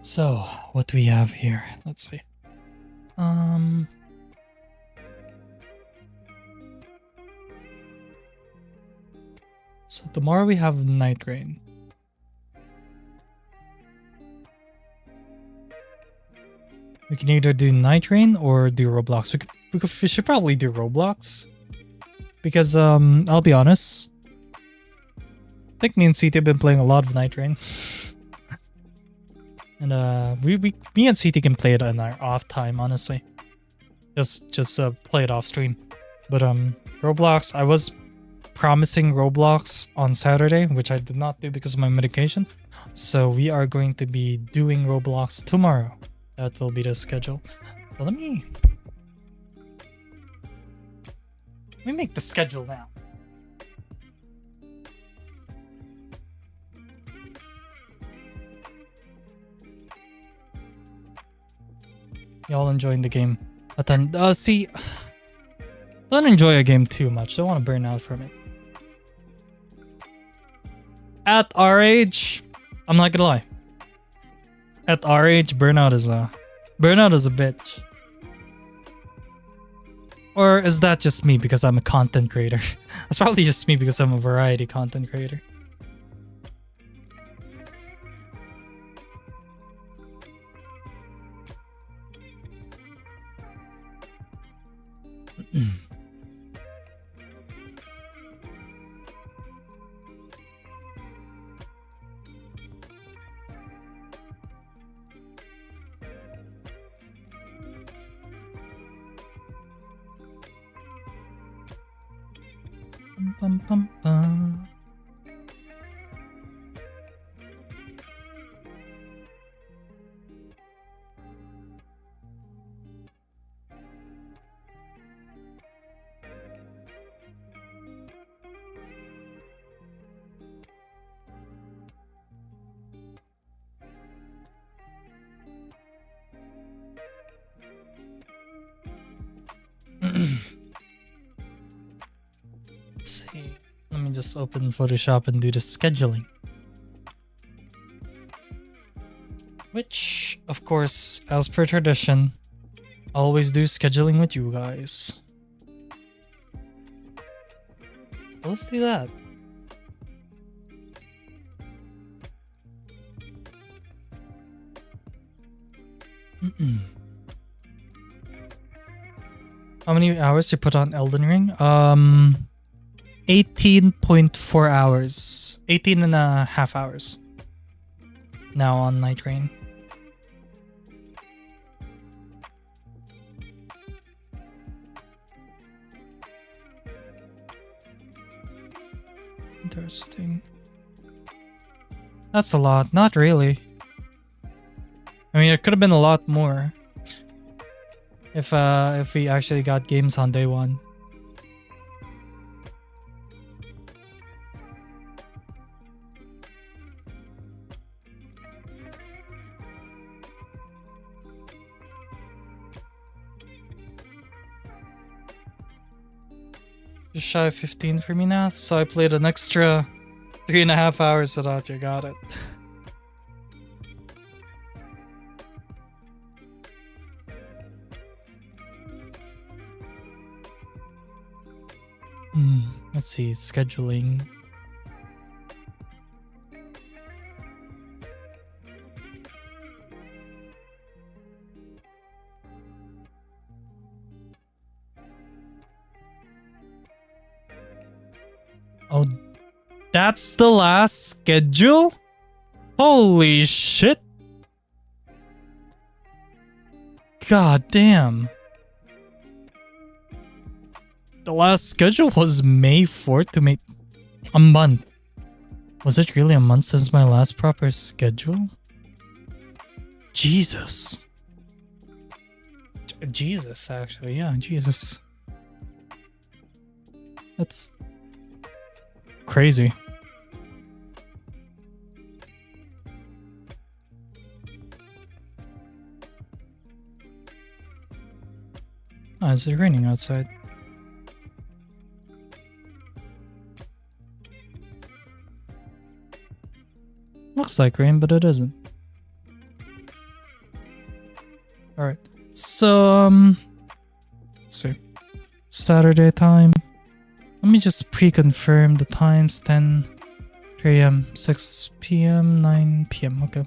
So what do we have here? Let's see. So tomorrow we have Night Rain. We can either do Night Rain or do Roblox. We should probably do Roblox. Because I'll be honest. I think me and CT have been playing a lot of Night Rain. And me and CT can play it in our off time, honestly. Just play it off stream. But Roblox, I was promising Roblox on Saturday, which I did not do because of my medication. So we are going to be doing Roblox tomorrow. That will be the schedule. So let me make the schedule now. Y'all enjoying the game. But then, see, don't enjoy a game too much. Don't want to burn out from it. At our age, I'm not gonna lie. At our age, burnout is a bitch. Or is that just me because I'm a content creator? That's probably just me because I'm a variety content creator. Bum, bum, bum. Let's see. Let me just open Photoshop and do the scheduling. Which, of course, as per tradition, I always do scheduling with you guys. Well, let's do that. How many hours you put on Elden Ring? 18.4 hours. 18 and a half hours. Now on Night Rain. Interesting. That's a lot. Not really. I mean, it could have been a lot more. If we actually got games on day one. Just shy of 15 for me now, so I played an extra 3.5 hours so that you got it. Let's see, scheduling. Oh, that's the last schedule? Holy shit. God damn. The last schedule was May 4th to May... A month. Was it really a month since my last proper schedule? Jesus. Jesus, actually. Yeah, Jesus. That's... crazy. Oh, is it raining outside? Looks like rain, but it isn't. Alright. So, let's see. Saturday time. Let me just pre-confirm the times. 10 a.m., 6 p.m., 9 p.m. Okay.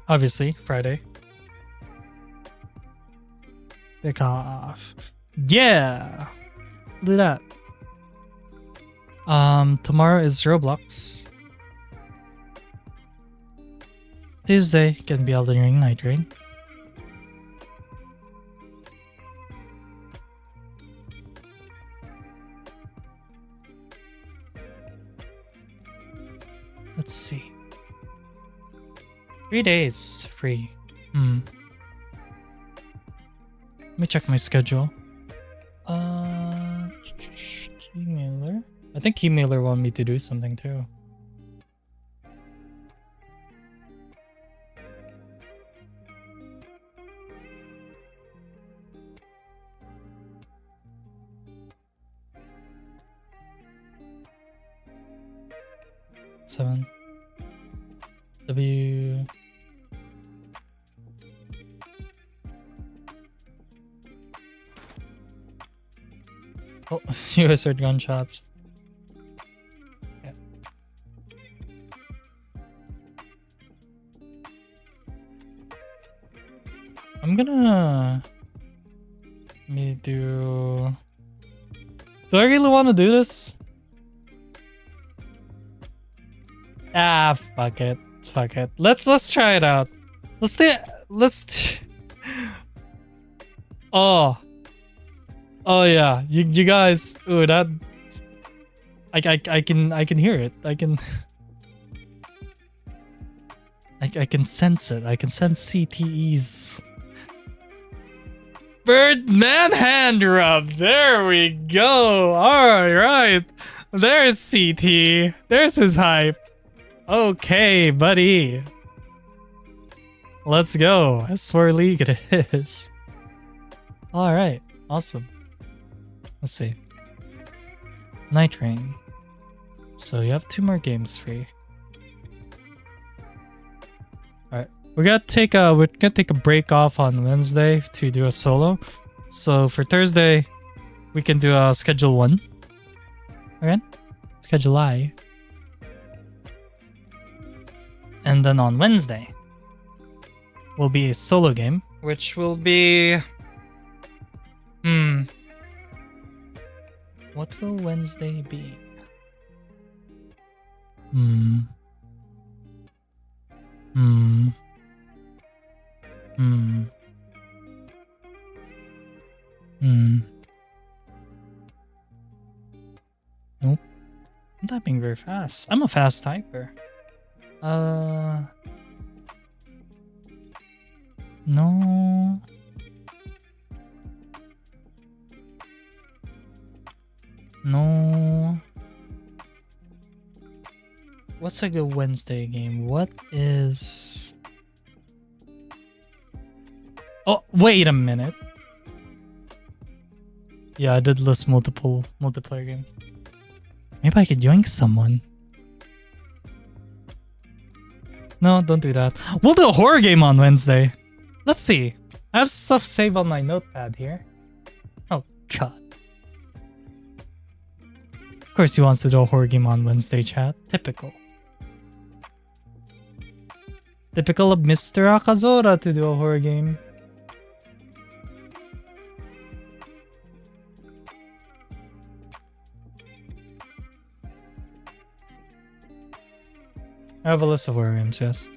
Obviously, Friday. Pick off. Yeah! Do that. Tomorrow is Roblox. Tuesday can be Elden Ring Night Rain. Let's see. 3 days free. Let me check my schedule. Keymailer. I think Keymailer want me to do something too. W. Oh, you guys heard gunshots. Yeah. I'm gonna... Let me do... Do I really want to do this? Ah, fuck it. Fuck it. Let's try it out. Oh. Oh yeah. You guys. Ooh, that I can hear it. I can sense it. I can sense CTE's Birdman hand rub. There we go. All right. There's CT. There's his hype. Okay, buddy. Let's go. S4 League it is. All right. Awesome. Let's see. Night Rain. So you have 2 more games free. All right. We're gonna take a break off on Wednesday to do a solo. So for Thursday, we can do a schedule 1. Again, schedule I. And then on Wednesday will be a solo game, which will be... What will Wednesday be? Nope. I'm typing very fast. I'm a fast typer. No. No. What's a good Wednesday game? What is... Oh, wait a minute. Yeah, I did list multiple multiplayer games. Maybe I could yoink someone. No, don't do that. We'll do a horror game on Wednesday. Let's see. I have stuff saved on my notepad here. Oh, God. Of course he wants to do a horror game on Wednesday, chat. Typical. Typical of Mr. Akazora to do a horror game. I have a list of horror games, yes.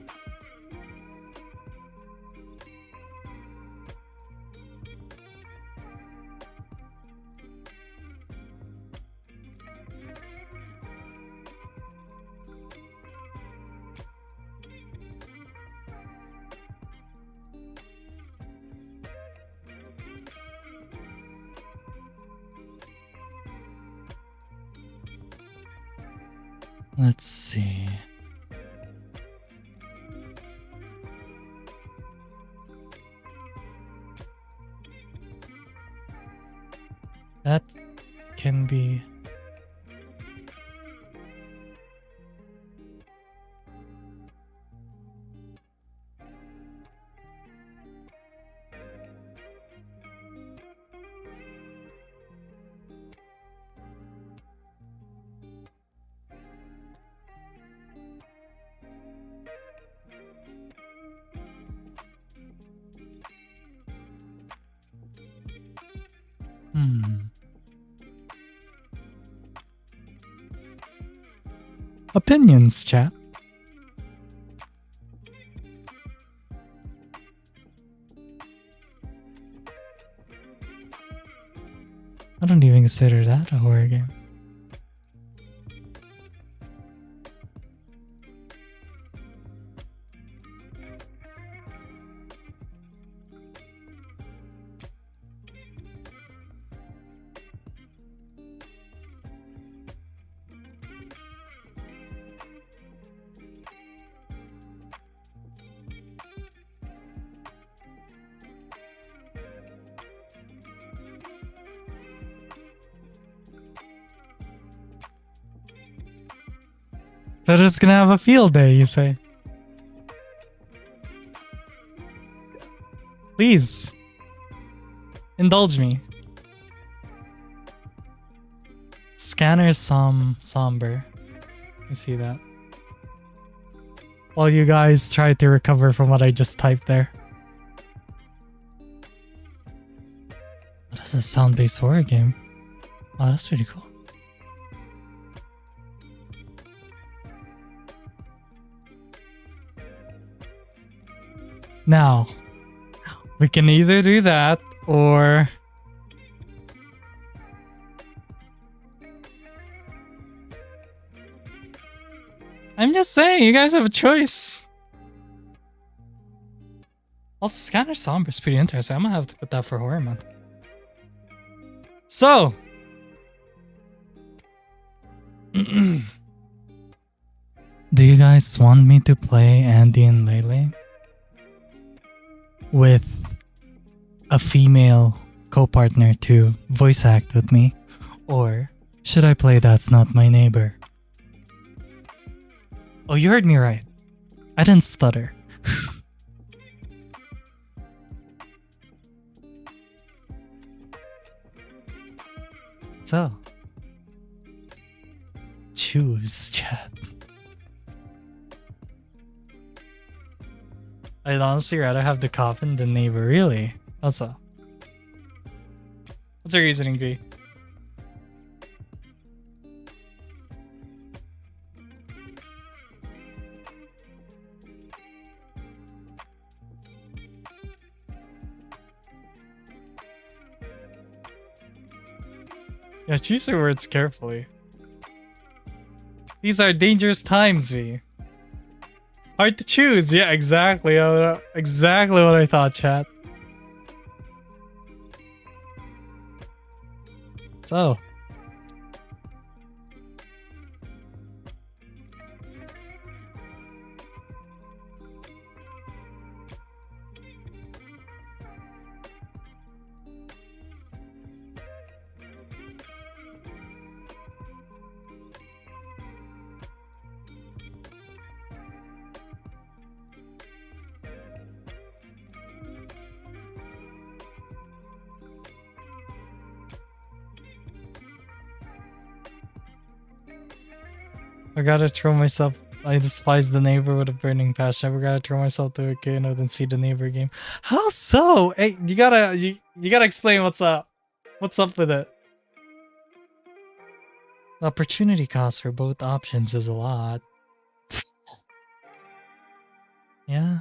Let's see. That can be... Opinions, chat. I don't even consider that a horror game. They're just gonna have a field day, you say? Please. Indulge me. Scanner somber. You see that? While you guys try to recover from what I just typed there. What is a sound-based horror game? Oh, that's pretty cool. Now, we can either do that or... I'm just saying, you guys have a choice. Also, Scanner Somber is pretty interesting. I'm gonna have to put that for Horror Month. So... do you guys want me to play Andy and Lele with a female co-partner to voice act with me? Or should I play That's Not My Neighbor? Oh, you heard me right. I didn't stutter. So, choose, chat. I'd honestly rather have the coffin than neighbor, really? What's up? What's your reasoning be? Yeah, choose your words carefully. These are dangerous times, V. Hard to choose. Yeah, exactly. Exactly what I thought, chat. So. I gotta throw myself. I despise the neighbor with a burning passion. I gotta throw myself to a keynote and see the neighbor game. How so? Hey, you gotta explain what's up. What's up with it? The opportunity cost for both options is a lot. Yeah.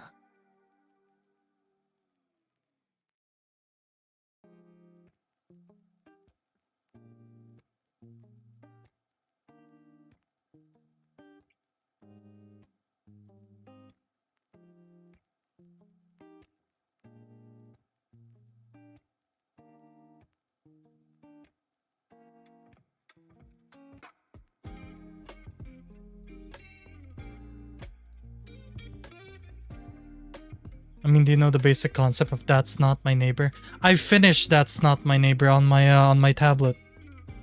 I mean, do you know the basic concept of That's Not My Neighbor? I finished That's Not My Neighbor on my tablet.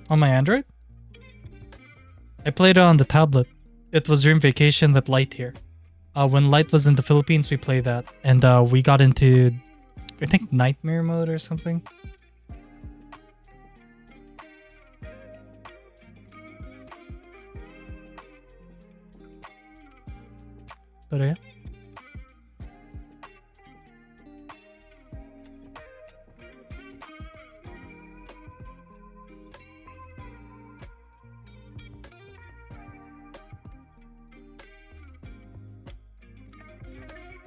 On my Android? I played it on the tablet. It was during vacation with Light here. When Light was in the Philippines, we played that. And we got into, I think, Nightmare mode or something. But yeah.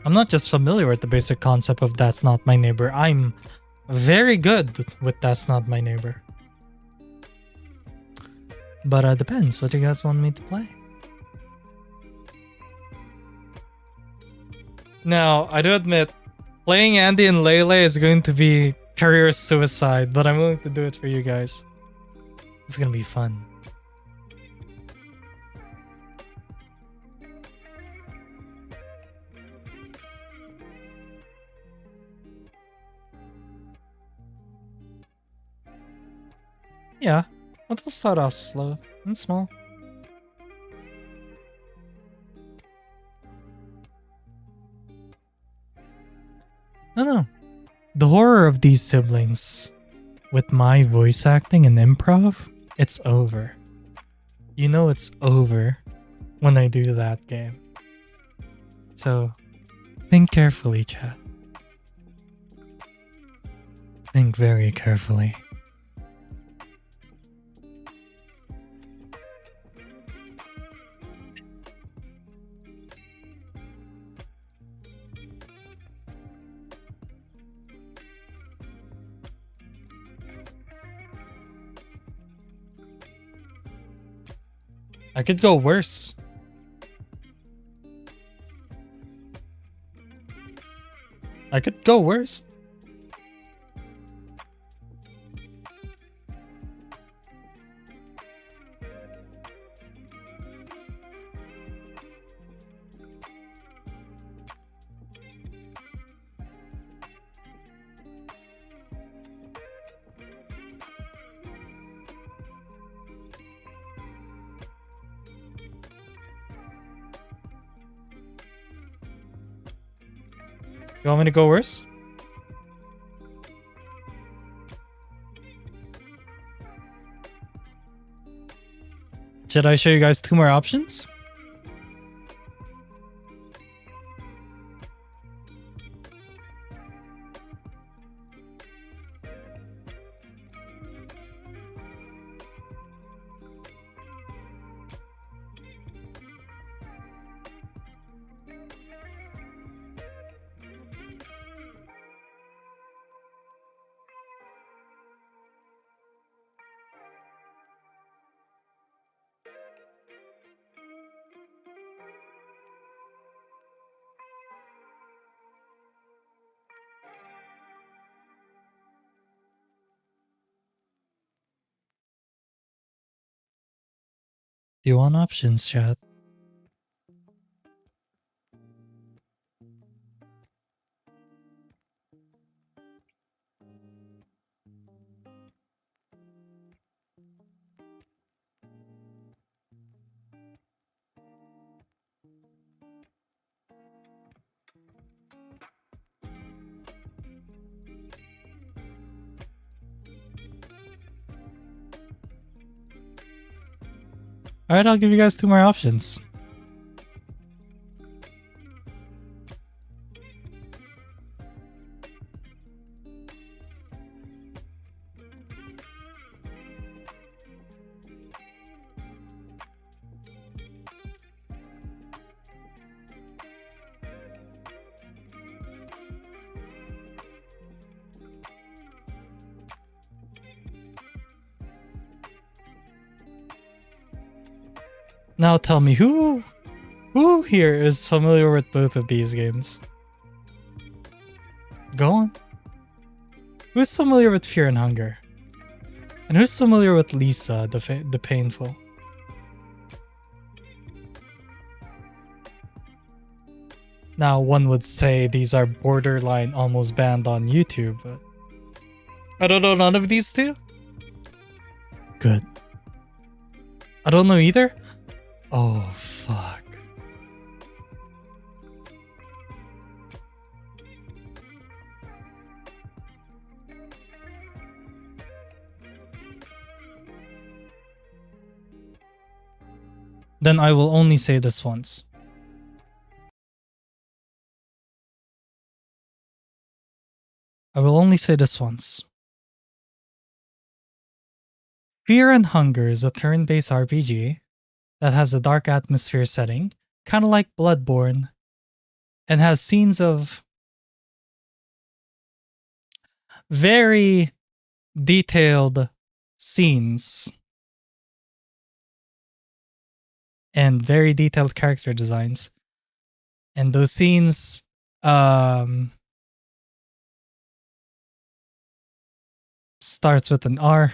I'm not just familiar with the basic concept of That's Not My Neighbor. I'm very good with That's Not My Neighbor. But depends. What do you guys want me to play? Now, I do admit, playing Andy and Lele is going to be career suicide, but I'm willing to do it for you guys. It's gonna be fun. Yeah, but we'll start off slow and small. No. The horror of these siblings, with my voice acting and improv, it's over. You know it's over when I do that game. So, think carefully, chat. Think very carefully. I could go worse. I could go worse. You want me to go worse? Should I show you guys 2 more options? Do you want options, chat? Alright, I'll give you guys 2 more options. Now tell me who here is familiar with both of these games? Go on. Who's familiar with Fear and Hunger? And who's familiar with Lisa, the Painful? Now, one would say these are borderline almost banned on YouTube, but I don't know none of these two? Good. I don't know either? Oh, fuck. Then I will only say this once. I will only say this once. Fear and Hunger is a turn-based RPG that has a dark atmosphere setting, kind of like Bloodborne, and has scenes of very detailed scenes and very detailed character designs. And those scenes starts with an R,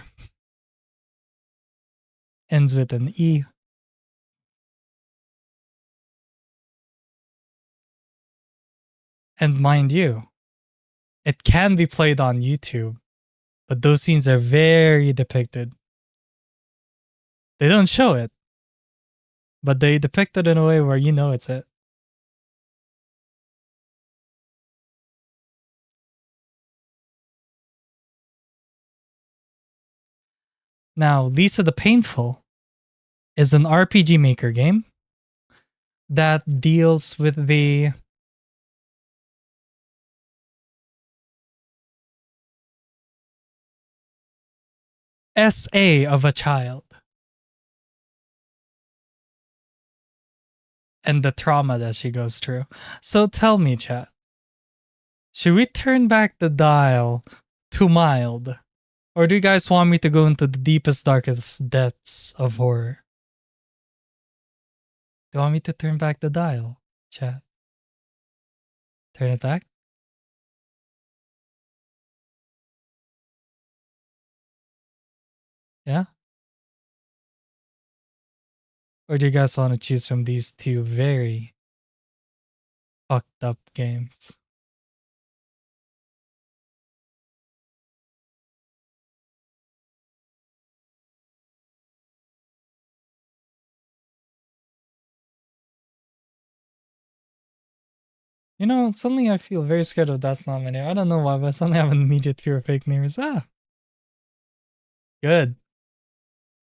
ends with an E. And mind you, it can be played on YouTube, but those scenes are very depicted. They don't show it, but they depict it in a way where you know it's it. Now, Lisa the Painful is an RPG Maker game that deals with the SA of a child and the trauma that she goes through. So tell me, chat, should we turn back the dial to mild? Or do you guys want me to go into the deepest, darkest depths of horror? Do you want me to turn back the dial, chat? Turn it back? Yeah? Or do you guys want to choose from these two very fucked up games? You know, suddenly I feel very scared of That's Not My Name. I don't know why, but I suddenly have an immediate fear of fake neighbors. Ah. Good.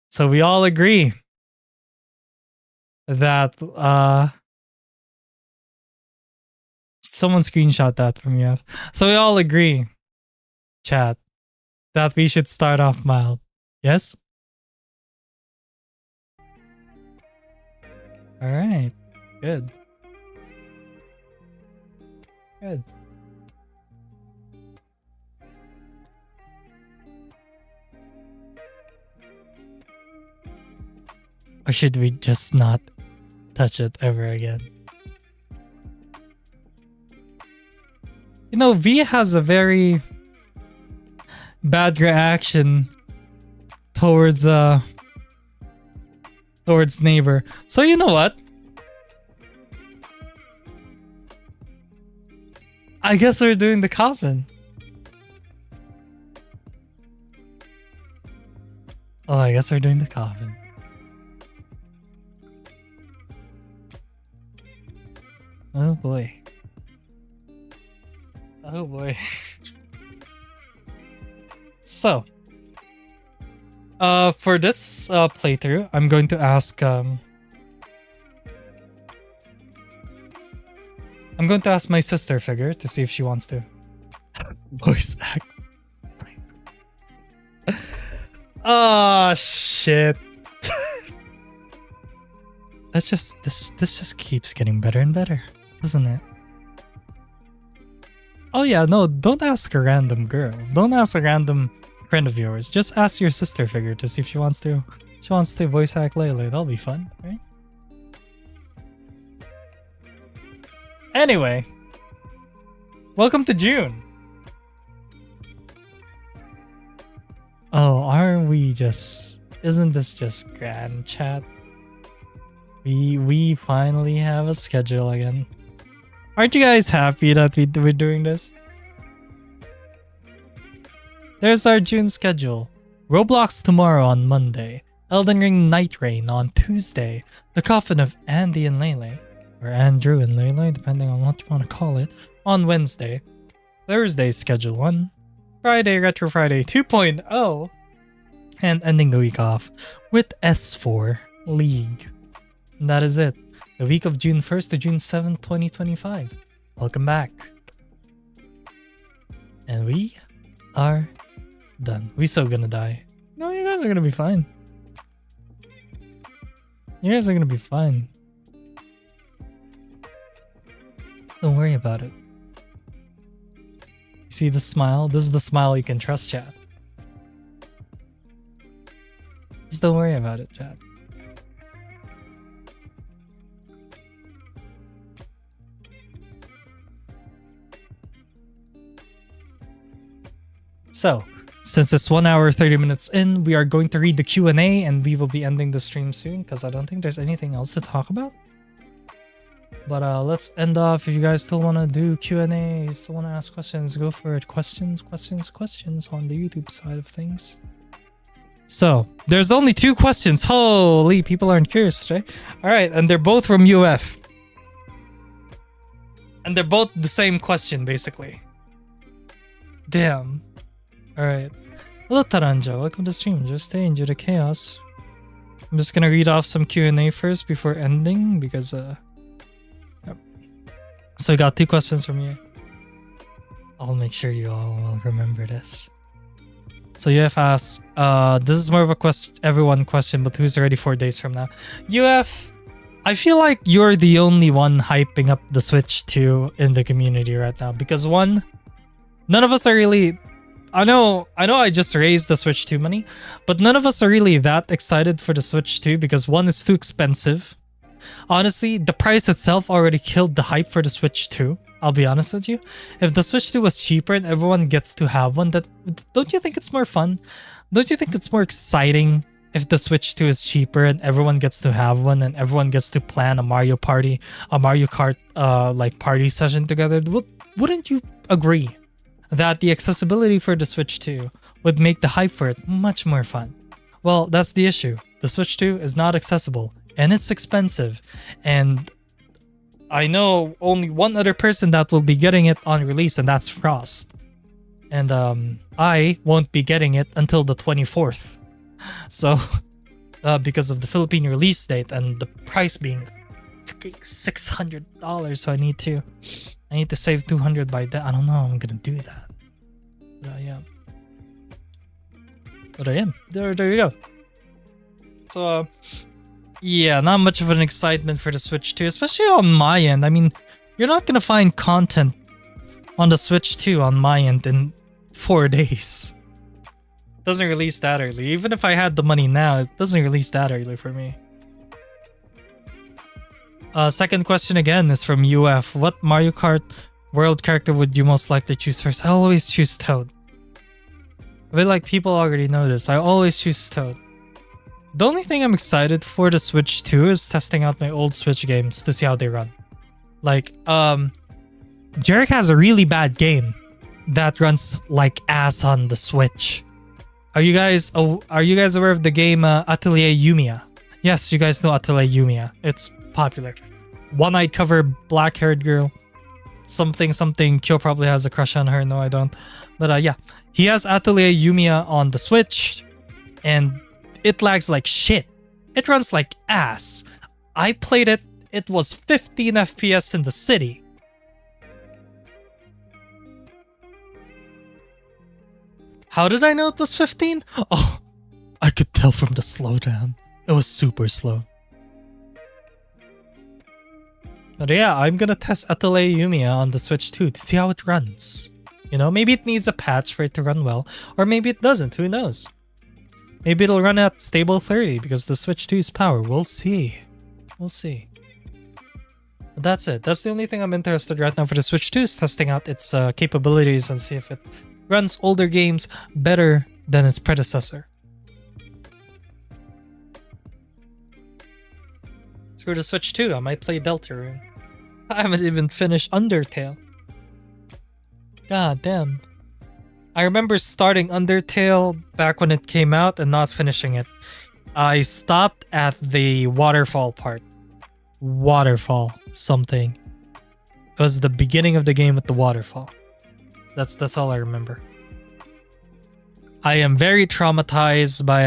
So we all agree that someone screenshot that from you. So we all agree, chat, that we should start off mild. Yes? Alright. Good. Good. Or should we just not touch it ever again? You know, V has a very bad reaction towards neighbor. So you know what? I guess we're doing the coffin. Oh, I guess we're doing the coffin. Oh boy. Oh boy. So, for this playthrough, I'm going to ask my sister figure to see if she wants to voice act. Oh shit. This just keeps getting better and better, doesn't it? Oh yeah, no, don't ask a random girl. Don't ask a random friend of yours. Just ask your sister figure to see if she wants to voice act Lele. That'll be fun, right? Anyway, welcome to June. Oh, aren't we just... Isn't this just grand, chat? We finally have a schedule again. Aren't you guys happy that we're doing this? There's our June schedule. Roblox tomorrow on Monday. Elden Ring Night Rain on Tuesday. The Coffin of Andy and Lele, or Andrew and Lele, depending on what you want to call it, on Wednesday. Thursday, Schedule 1. Friday, Retro Friday 2.0. And ending the week off with S4 League. And that is it. The week of June 1st to June 7th, 2025. Welcome back. And we are done. We still gonna die. No, you guys are gonna be fine. You guys are gonna be fine. Don't worry about it. You see the smile? This is the smile you can trust, chat. Just don't worry about it, chat. So, since it's 1 hour 30 minutes in, we are going to read the Q&A and we will be ending the stream soon because I don't think there's anything else to talk about. But let's end off. If you guys still want to do Q&A, you still want to ask questions, go for it. Questions on the YouTube side of things. So, there's only 2 questions. Holy, people aren't curious, right? Alright, and they're both from UF. And they're both the same question, basically. Damn. Alright. Hello, Taranja. Welcome to the stream. Just stay, enjoy the chaos. I'm just gonna read off some Q&A first before ending, because, yep. So we got 2 questions from you. I'll make sure you all will remember this. So UF asks, this is more of a everyone question, but who's ready 4 days from now? UF, I feel like you're the only one hyping up the Switch 2 in the community right now. Because one, none of us are really... I know I just raised the Switch 2 money, but none of us are really that excited for the Switch 2 because one, is too expensive. Honestly, the price itself already killed the hype for the Switch 2. I'll be honest with you. If the Switch 2 was cheaper and everyone gets to have one, don't you think it's more fun? Don't you think it's more exciting if the Switch 2 is cheaper and everyone gets to have one and everyone gets to plan a Mario Kart like party session together? Wouldn't you agree that the accessibility for the Switch 2 would make the hype for it much more fun? Well, that's the issue. The Switch 2 is not accessible and it's expensive, and I know only one other person that will be getting it on release, and that's Frost. And I won't be getting it until the 24th. So, because of the Philippine release date and the price being freaking $600, so I need to save $200 by then. I don't know how I'm gonna do that. But yeah. But I am. There you go. So, yeah, not much of an excitement for the Switch 2, especially on my end. I mean, you're not gonna find content on the Switch 2 on my end in 4 days. It doesn't release that early. Even if I had the money now, it doesn't release that early for me. Second question again is from UF. What Mario Kart World character would you most likely choose first? I always choose Toad. I feel like people already know this. I always choose Toad. The only thing I'm excited for the Switch 2 is testing out my old Switch games to see how they run. Like, Jarek has a really bad game that runs like ass on the Switch. Are you guys aware of the game Atelier Yumiya? Yes, you guys know Atelier Yumiya. It's popular. One-eyed cover, black-haired girl. Something. Kyo probably has a crush on her. No, I don't. But yeah. He has Atelier Yumiya on the Switch. And it lags like shit. It runs like ass. I played it. It was 15 FPS in the city. How did I know it was 15? Oh, I could tell from the slowdown. It was super slow. But yeah, I'm gonna test Atelier Yumiya on the Switch 2 to see how it runs. You know, maybe it needs a patch for it to run well, or maybe it doesn't, who knows? Maybe it'll run at stable 30 because the Switch 2's power. We'll see. We'll see. But that's it. That's the only thing I'm interested right now for the Switch 2 is testing out its capabilities and see if it runs older games better than its predecessor. Screw the Switch 2, I might play Deltarune. I haven't even finished Undertale. God damn. I remember starting Undertale back when it came out and not finishing it. I stopped at the waterfall part. Waterfall something. It was the beginning of the game with the waterfall. That's all I remember. I am very traumatized by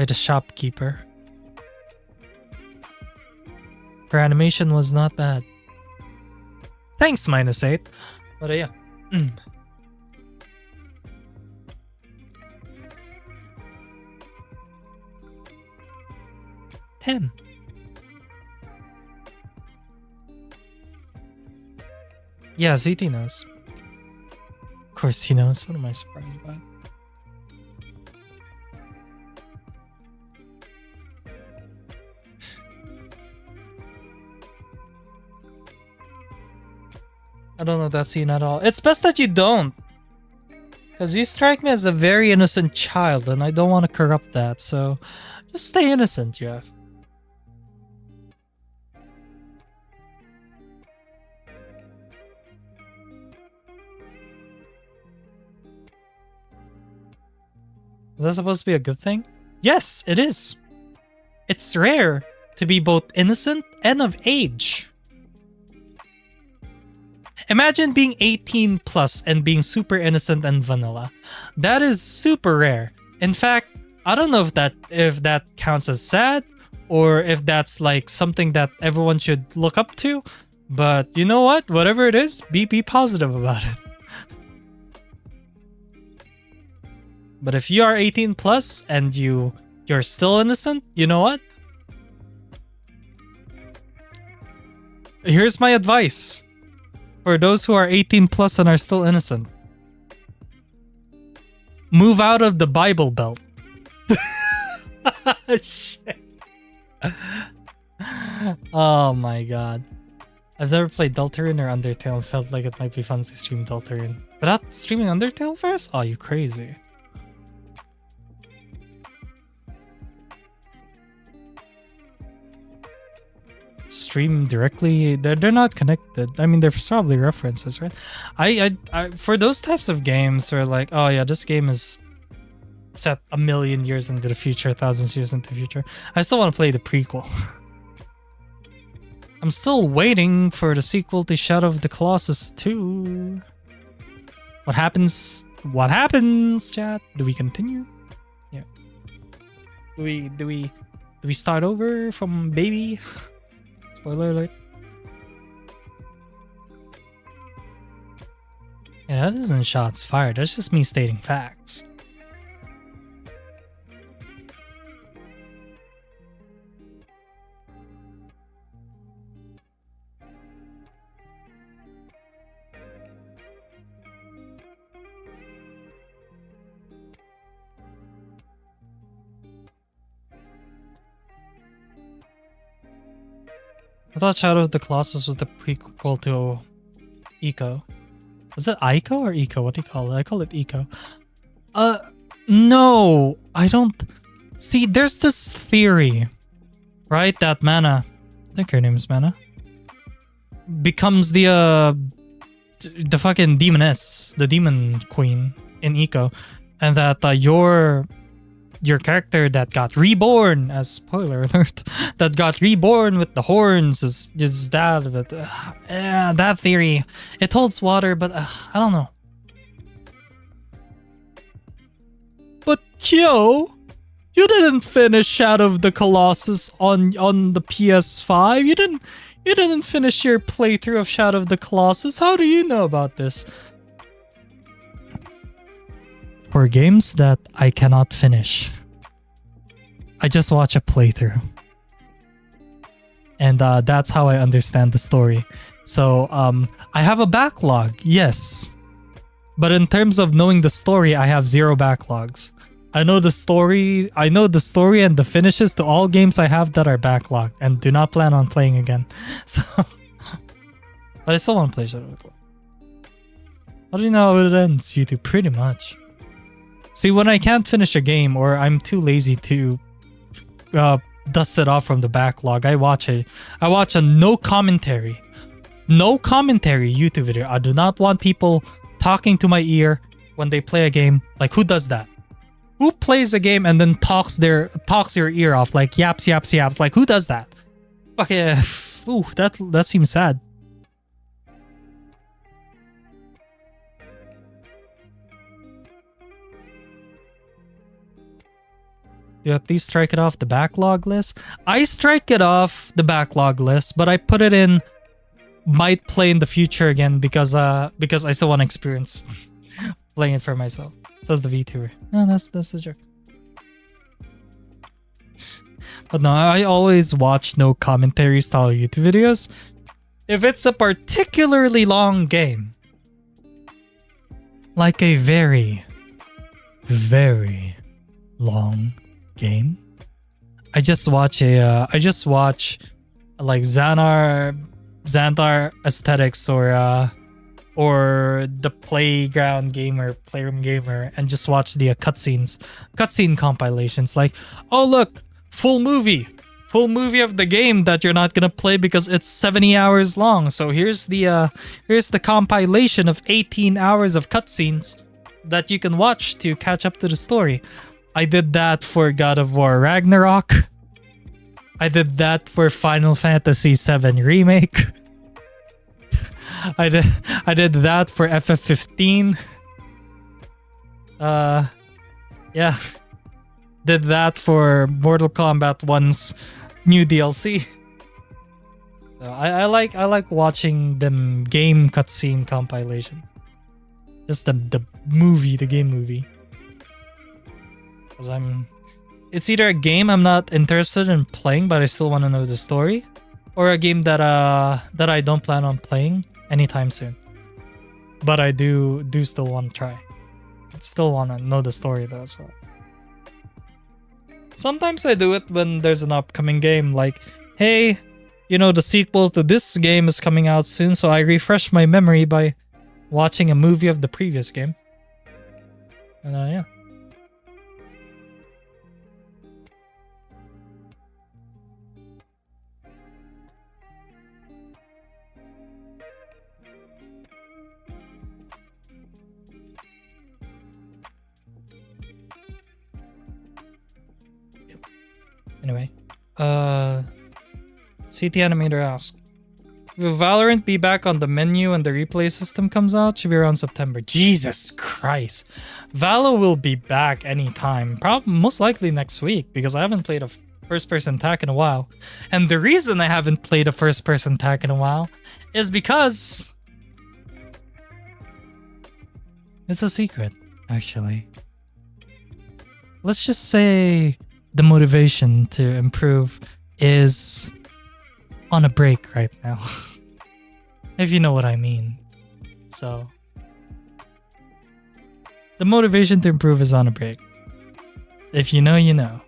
the shopkeeper. Her animation was not bad. Thanks, -8. But yeah. 10. Yeah, ZT knows. Of course he knows. What am I surprised about? I don't know that scene at all. It's best that you don't. Because you strike me as a very innocent child and I don't want to corrupt that. So just stay innocent, Jeff. Is that supposed to be a good thing? Yes, it is. It's rare to be both innocent and of age. Imagine being 18 plus and being super innocent and vanilla. That is super rare. In fact, I don't know if that counts as sad or if that's like something that everyone should look up to. But you know what? Whatever it is, be positive about it. But if you are 18 plus and you're still innocent, you know what? Here's my advice. For those who are 18 plus and are still innocent. Move out of the Bible Belt. Shit. Oh my god. I've never played Deltarune or Undertale and felt like it might be fun to stream Deltarune. Without streaming Undertale first? Oh, you crazy. Stream directly, they're not connected. I mean, there's probably references, right? I for those types of games where like, oh yeah, this game is set 1,000,000 years into the future, thousands years into the future, I still want to play the prequel. I'm still waiting for the sequel to Shadow of the Colossus 2. What happens, chat? Do we continue? Yeah. Do we start over from baby? Spoiler alert. Yeah, that isn't shots fired. That's just me stating facts. I thought Shadow of the Colossus was the prequel to Eco. Was it Ico or Eco? What do you call it? I call it Eco. No, I don't. See, there's this theory, right? That Mana, I think her name is Mana, becomes the fucking demoness, the demon queen in Eco, and that your character that got reborn, as spoiler alert, that got reborn with the horns is that. But that theory, it holds water, but I don't know. But Kyo, you didn't finish Shadow of the Colossus on the PS5. You didn't finish your playthrough of Shadow of the Colossus. How do you know about this? For games that I cannot finish, I just watch a playthrough. And that's how I understand the story. So I have a backlog, yes. But in terms of knowing the story, I have 0 backlogs. I know the story and the finishes to all games I have that are backlogged and do not plan on playing again. So, but I still want to play Shadow of the Colossus. How do you know how it ends, YouTube? Pretty much. See, when I can't finish a game or I'm too lazy to dust it off from the backlog, I watch a no commentary YouTube video. I do not want people talking to my ear when they play a game. Like, who does that? Who plays a game and then talks your ear off, like yaps? Like, who does that? Okay, ooh, that seems sad. Do you at least strike it off the backlog list? I strike it off the backlog list, but I put it in might play in the future again because I still want to experience playing it for myself. Says the VTuber. No, that's the joke. But no, I always watch no commentary style YouTube videos. If it's a particularly long game, like a very, very long game, I just watch like Xantar Aesthetics or the Playroom Gamer, and just watch the cutscene compilations. Like, oh look, full movie of the game that you're not gonna play because it's 70 hours long. So here's the compilation of 18 hours of cutscenes that you can watch to catch up to the story. I did that for God of War Ragnarok. I did that for Final Fantasy VII Remake. I did that for FF15. Yeah. Did that for Mortal Kombat 1's new DLC. So I like watching them game cutscene compilations. Just the game movie. Because it's either a game I'm not interested in playing but I still want to know the story, or a game that I don't plan on playing anytime soon. But I do still want to try. Still want to know the story though, so. Sometimes I do it when there's an upcoming game, like, hey, you know, the sequel to this game is coming out soon, so I refresh my memory by watching a movie of the previous game. And yeah. Anyway, CT Animator asks, will Valorant be back on the menu when the replay system comes out? Should be around September. Jesus Christ. Valo will be back anytime. Probably most likely next week, because I haven't played a first-person attack in a while. And the reason I haven't played a first-person attack in a while is because it's a secret, actually. Let's just say the motivation to improve is on a break right now. If you know what I mean. So, the motivation to improve is on a break. If you know, you know.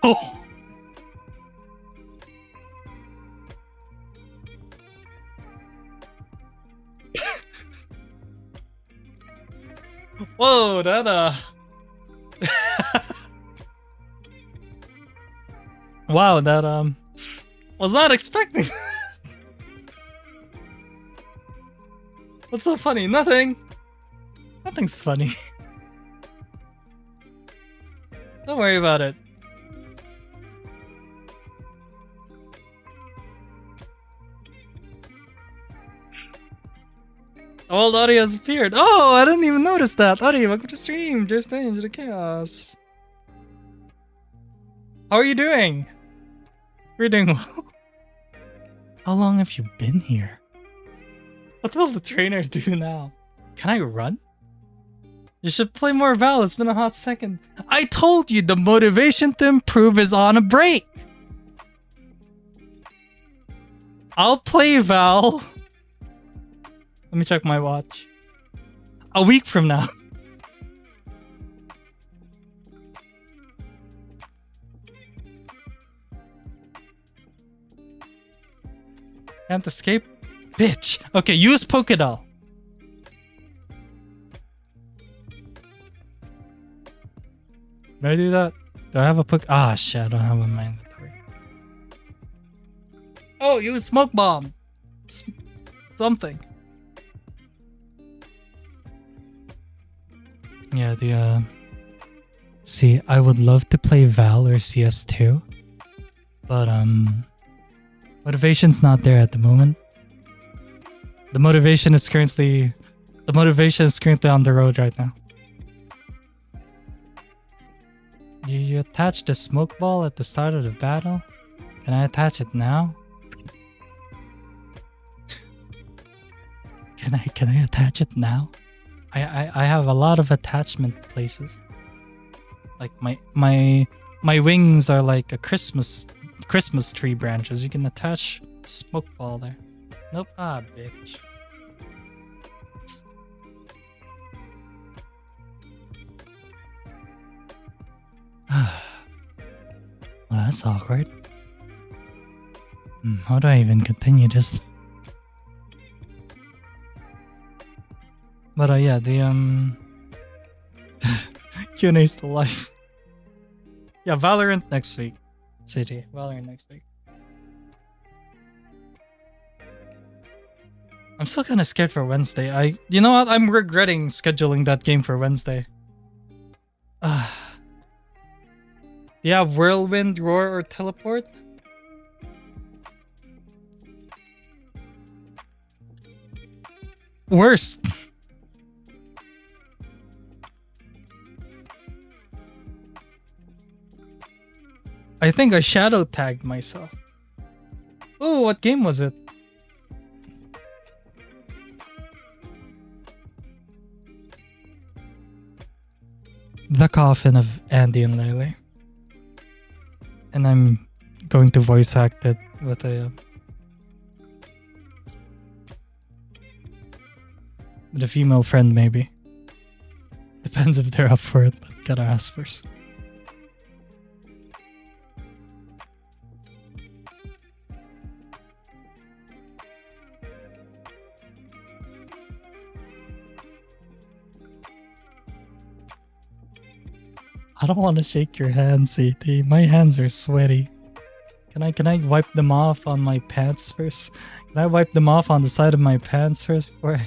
Oh! Whoa, that wow, that was not expecting. What's so funny? Nothing. Nothing's funny. Don't worry about it. Old audio has appeared. Oh, I didn't even notice that. Audio, welcome to stream. Just into the chaos. How are you doing? We're doing well. How long have you been here? What will the trainer do now? Can I run? You should play more Val. It's been a hot second. I told you the motivation to improve is on a break. I'll play Val. Let me check my watch. A week from now. Can't escape? Bitch. Okay, use Pokédoll. Can I do that? Do I have a Poké? Ah, shit, I don't have a in my inventory. Oh, use Smoke Bomb. Something. Yeah, See, I would love to play Val or CS2. But, motivation's not there at the moment. The motivation is currently on the road right now. You attach the smoke ball at the start of the battle? Can I attach it now? Can I attach it now? I have a lot of attachment places. Like my wings are like a Christmas tree branches. You can attach smoke ball there. Nope. Ah, bitch. Well, that's awkward. How do I even continue this? But yeah, the Q&A still live. Yeah, Valorant next week. City. Valorant next week. I'm still kind of scared for Wednesday. You know what? I'm regretting scheduling that game for Wednesday. Do you have Whirlwind, Roar, or Teleport? Worst. I think I shadow tagged myself. Oh, what game was it? The Coffin of Andy and Lele. And I'm going to voice act it with a female friend, maybe. Depends if they're up for it, but gotta ask first. I don't want to shake your hand, CT. My hands are sweaty. Can I wipe them off on my pants first? Can I wipe them off on the side of my pants first before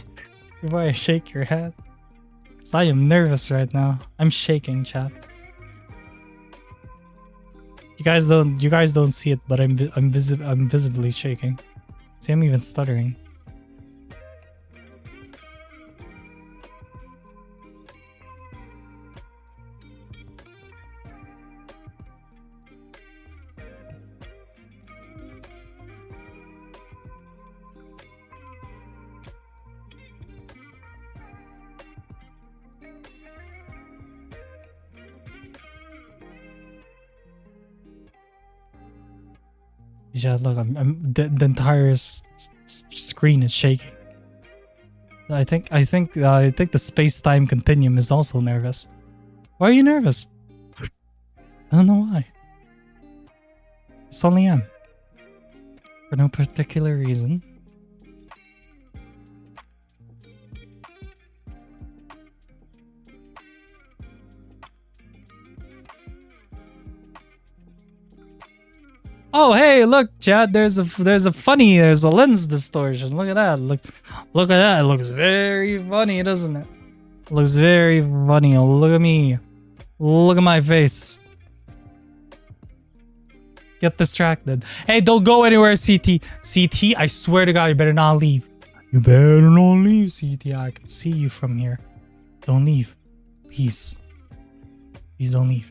I shake your hand? Cause I am nervous right now. I'm shaking, chat. You guys don't see it, but I'm visibly shaking. See, I'm even stuttering. Yeah, look, the entire screen is shaking. I think the space-time continuum is also nervous. Why are you nervous? I don't know why. I suddenly am. For no particular reason. Oh, hey, look, Chad, there's a lens distortion. Look at that. Look at that. It looks very funny, doesn't it? Looks very funny. Look at me. Look at my face. Get distracted. Hey, don't go anywhere, CT. CT, I swear to God, you better not leave. You better not leave, CT. I can see you from here. Don't leave. Please. Please don't leave.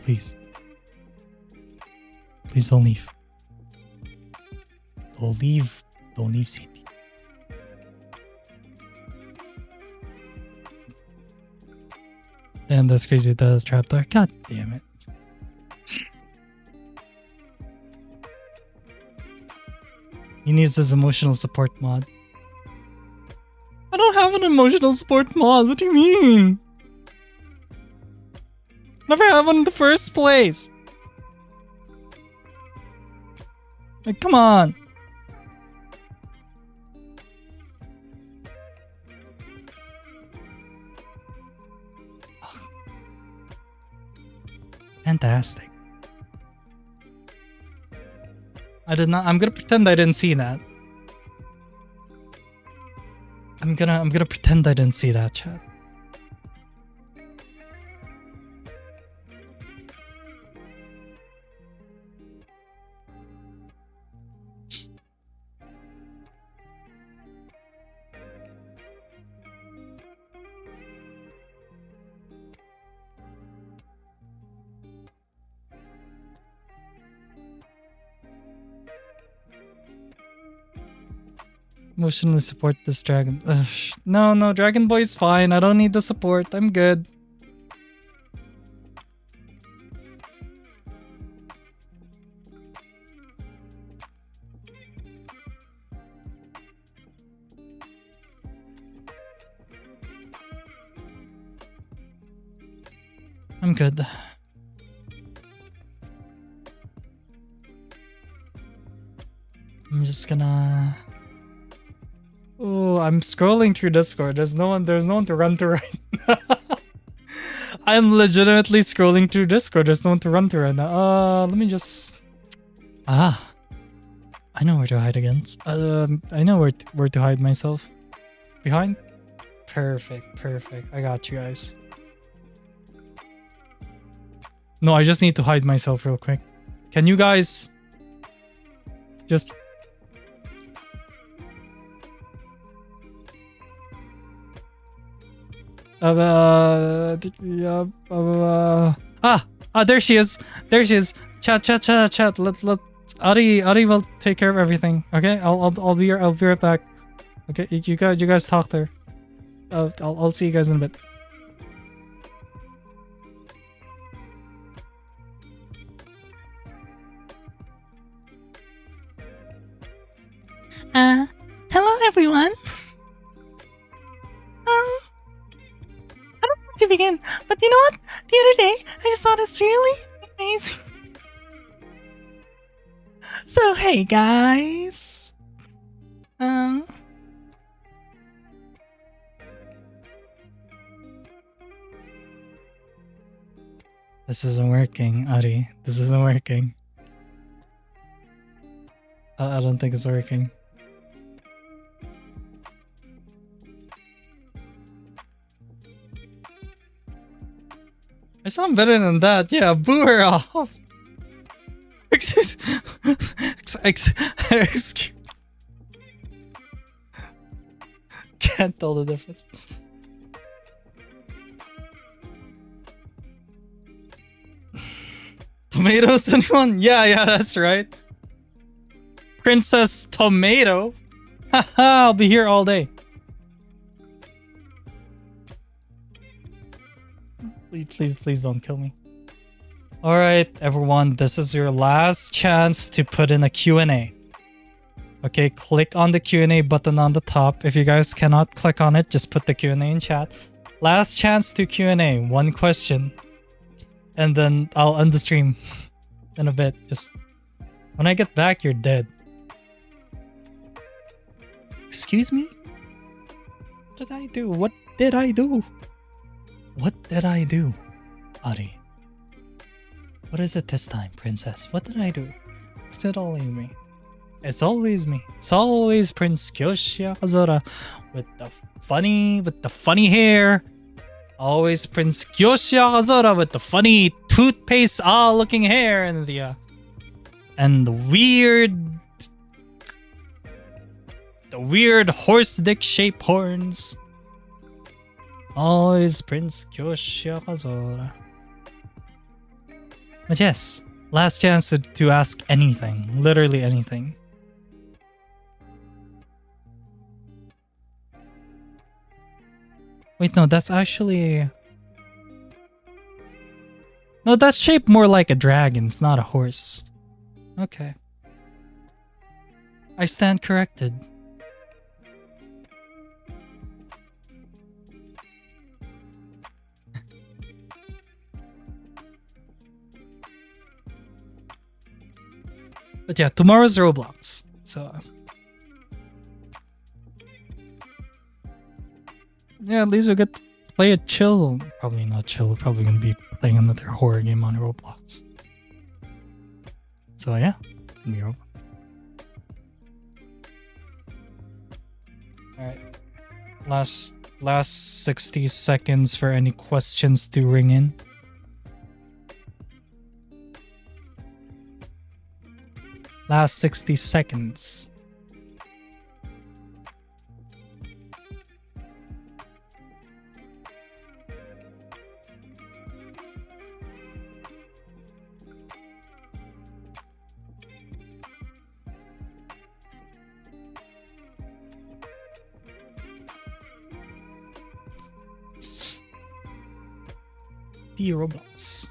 Please. Please don't leave. Don't leave. Don't leave, CT. Damn, that's crazy. The trapdoor. God damn it. He needs his emotional support mod. I don't have an emotional support mod. What do you mean? Never had one in the first place. Like, come on. Fantastic. I did not. I'm gonna pretend I didn't see that. I'm gonna pretend I didn't see that, chat. Emotionally support this dragon. Ugh, no, Dragon Boy's fine. I don't need the support. I'm good. I'm good. I'm just gonna... Oh, I'm scrolling through Discord. There's no one to run to right now. I'm legitimately scrolling through Discord. There's no one to run to right now. Let me just... I know where to hide against. I know where to hide myself. Behind? Perfect. I got you guys. No, I just need to hide myself real quick. Can you guys just... there she is. Chat. Let Ari will take care of everything. Okay, I'll be right back. Okay, you guys talk there. I'll see you guys in a bit. Hello everyone. To begin, but you know what? The other day, I just saw this really amazing. So hey guys, this isn't working, Ari. This isn't working. I don't think it's working. I sound better than that. Yeah, boo her off. Excuse. Can't tell the difference. Tomatoes, anyone? Yeah, that's right. Princess Tomato. Haha, I'll be here all day. Please don't kill me. All right, everyone, this is your last chance to put in a Q&A. Okay, click on the Q&A button on the top. If you guys cannot click on it, just put the Q&A in chat. Last chance to Q&A, one question. And then I'll end the stream in a bit. Just when I get back, you're dead. Excuse me? What did I do? What did I do? What did I do, Ari? What is it this time, princess? What did I do? Is it always me? It's always me. It's always Prince Kyoshi Hazora with the funny hair. Always Prince Kyoshi Hazora with the funny toothpaste looking hair and the weird horse dick shaped horns. Always Prince Kyoshi Hazora. But yes, last chance to ask anything. Literally anything. Wait, no, that's actually... No, that's shaped more like a dragon. It's not a horse. Okay. I stand corrected. But yeah, tomorrow's Roblox. So yeah, at least we get to play a chill. Probably not chill. We're probably gonna be playing another horror game on Roblox. So yeah, gonna be Roblox. All right, last 60 seconds for any questions to ring in. Last 60 seconds. Be Roblox.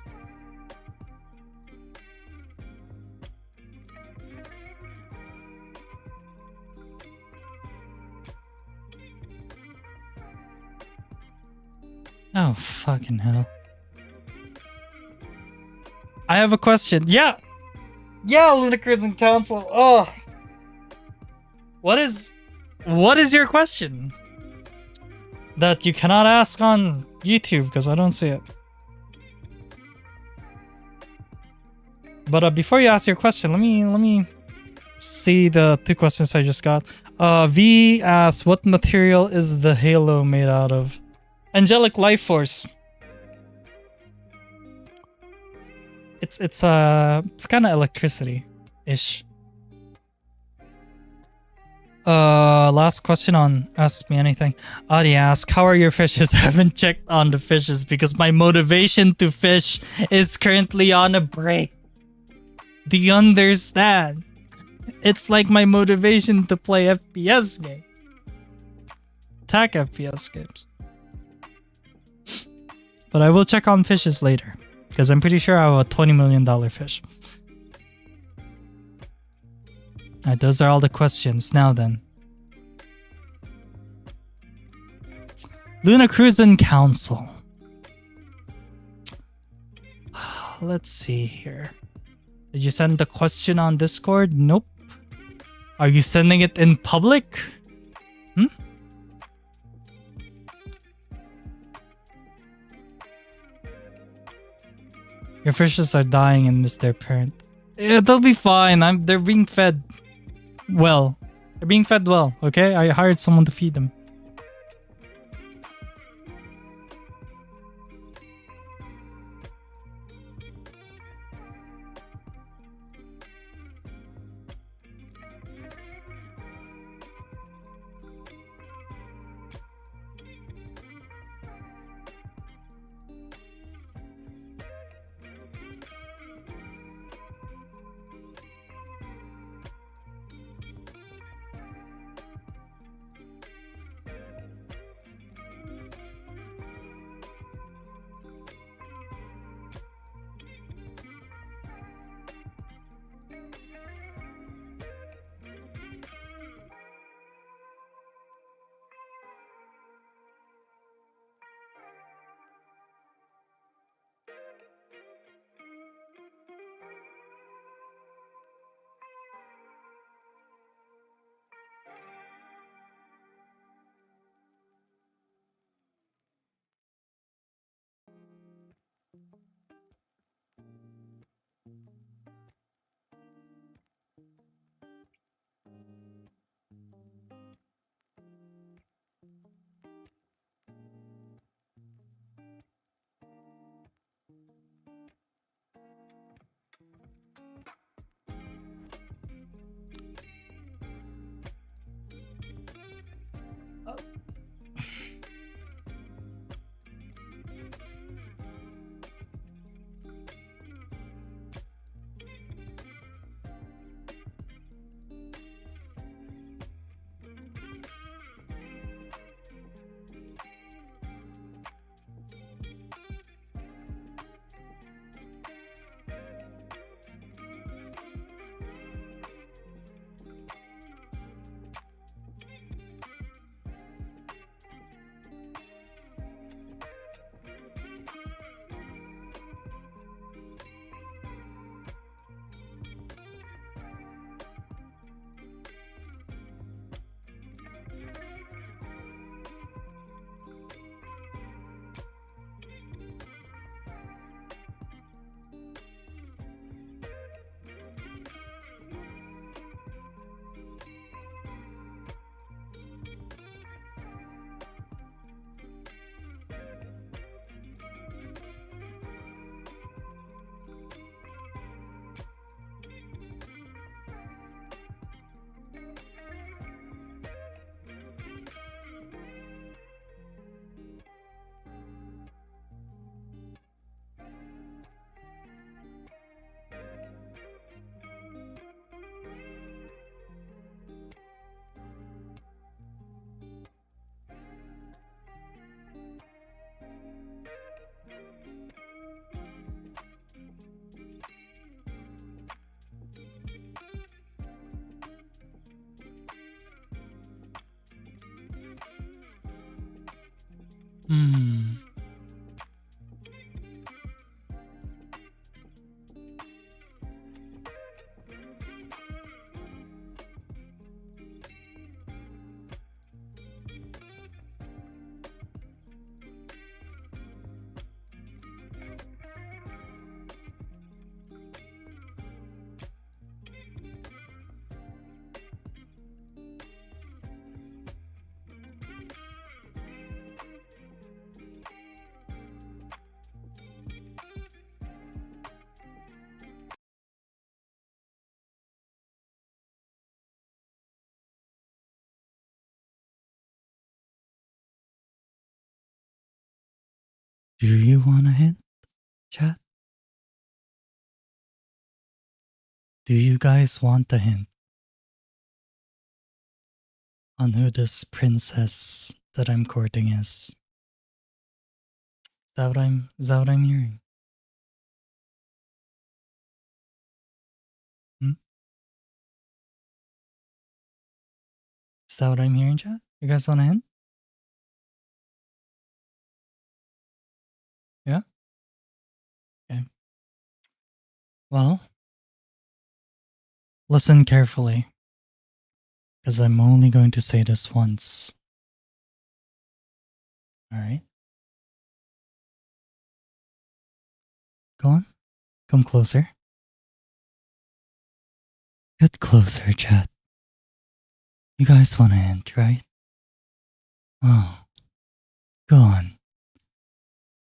Oh, fucking hell. I have a question. Yeah! Yeah, Ludicrous and Council. Oh. What is your question? That you cannot ask on YouTube because I don't see it. But before you ask your question, let me see the 2 questions I just got. V asks, what material is the halo made out of? Angelic life force. It's kind of electricity-ish. Last question on Ask Me Anything. Adi asks, how are your fishes? I haven't checked on the fishes because my motivation to fish is currently on a break. Do you understand? It's like my motivation to play FPS game. Attack FPS games. But I will check on fishes later. Because I'm pretty sure I have a $20 million fish. Alright, those are all the questions. Now then. Luna Cruisin' Council. Let's see here. Did you send the question on Discord? Nope. Are you sending it in public? Hmm? Your fishes are dying and miss their parent. Yeah, they'll be fine. They're being fed well. They're being fed well, okay? I hired someone to feed them. Hmm. Do you want a hint, chat? Do you guys want a hint on who this princess that I'm courting is? Is that what I'm hearing? Is that what I'm hearing, chat? You guys want a hint? Yeah? Okay. Well, listen carefully, because I'm only going to say this once. Alright? Go on. Come closer. Get closer, chat. You guys want a hint, right? Oh. Go on.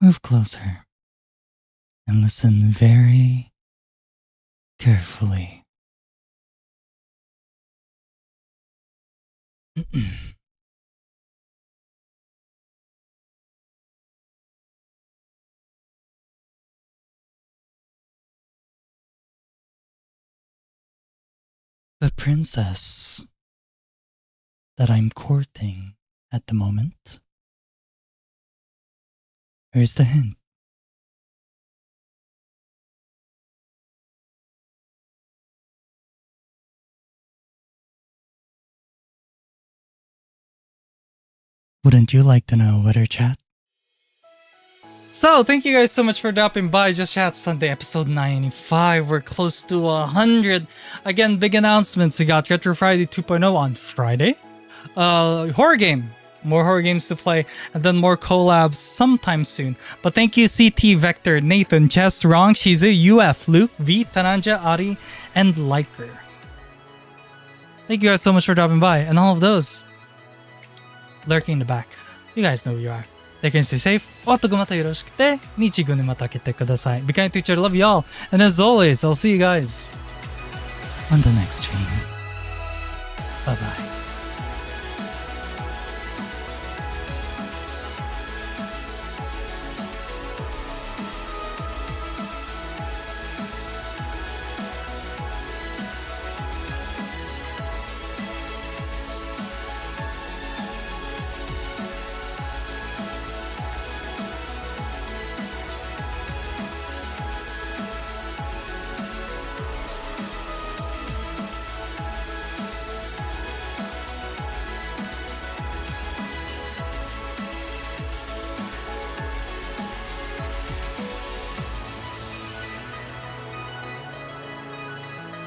Move closer. And listen very carefully. The princess that I'm courting at the moment. Here's the hint. Wouldn't you like to know what her chat? So, thank you guys so much for dropping by. Just Chat Sunday, episode 95. We're close to 100. Again, big announcements. We got Retro Friday 2.0 on Friday. Horror game. More horror games to play. And then more collabs sometime soon. But thank you CT, Vector, Nathan, Chess, Rong, Shizu, UF, Luke, V, Tananja, Ari, and Liker. Thank you guys so much for dropping by. And all of those lurking in the back. You guys know who you are. Take care and stay safe. おっとごまたよろしくて、日軍でまた開けてください。Be kind to each other, love you all. And as always, I'll see you guys on the next stream. Bye bye.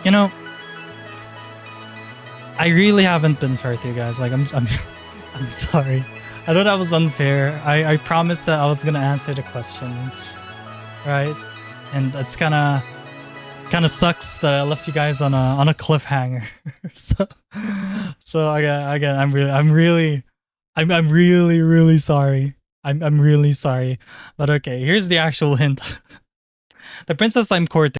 You know, I really haven't been fair to you guys. Like, I'm sorry. I know that was unfair. I promised that I was gonna answer the questions, right? And it's kind of sucks that I left you guys on a cliffhanger. so again, I'm really sorry. I'm really sorry. But okay, here's the actual hint. The princess I'm courting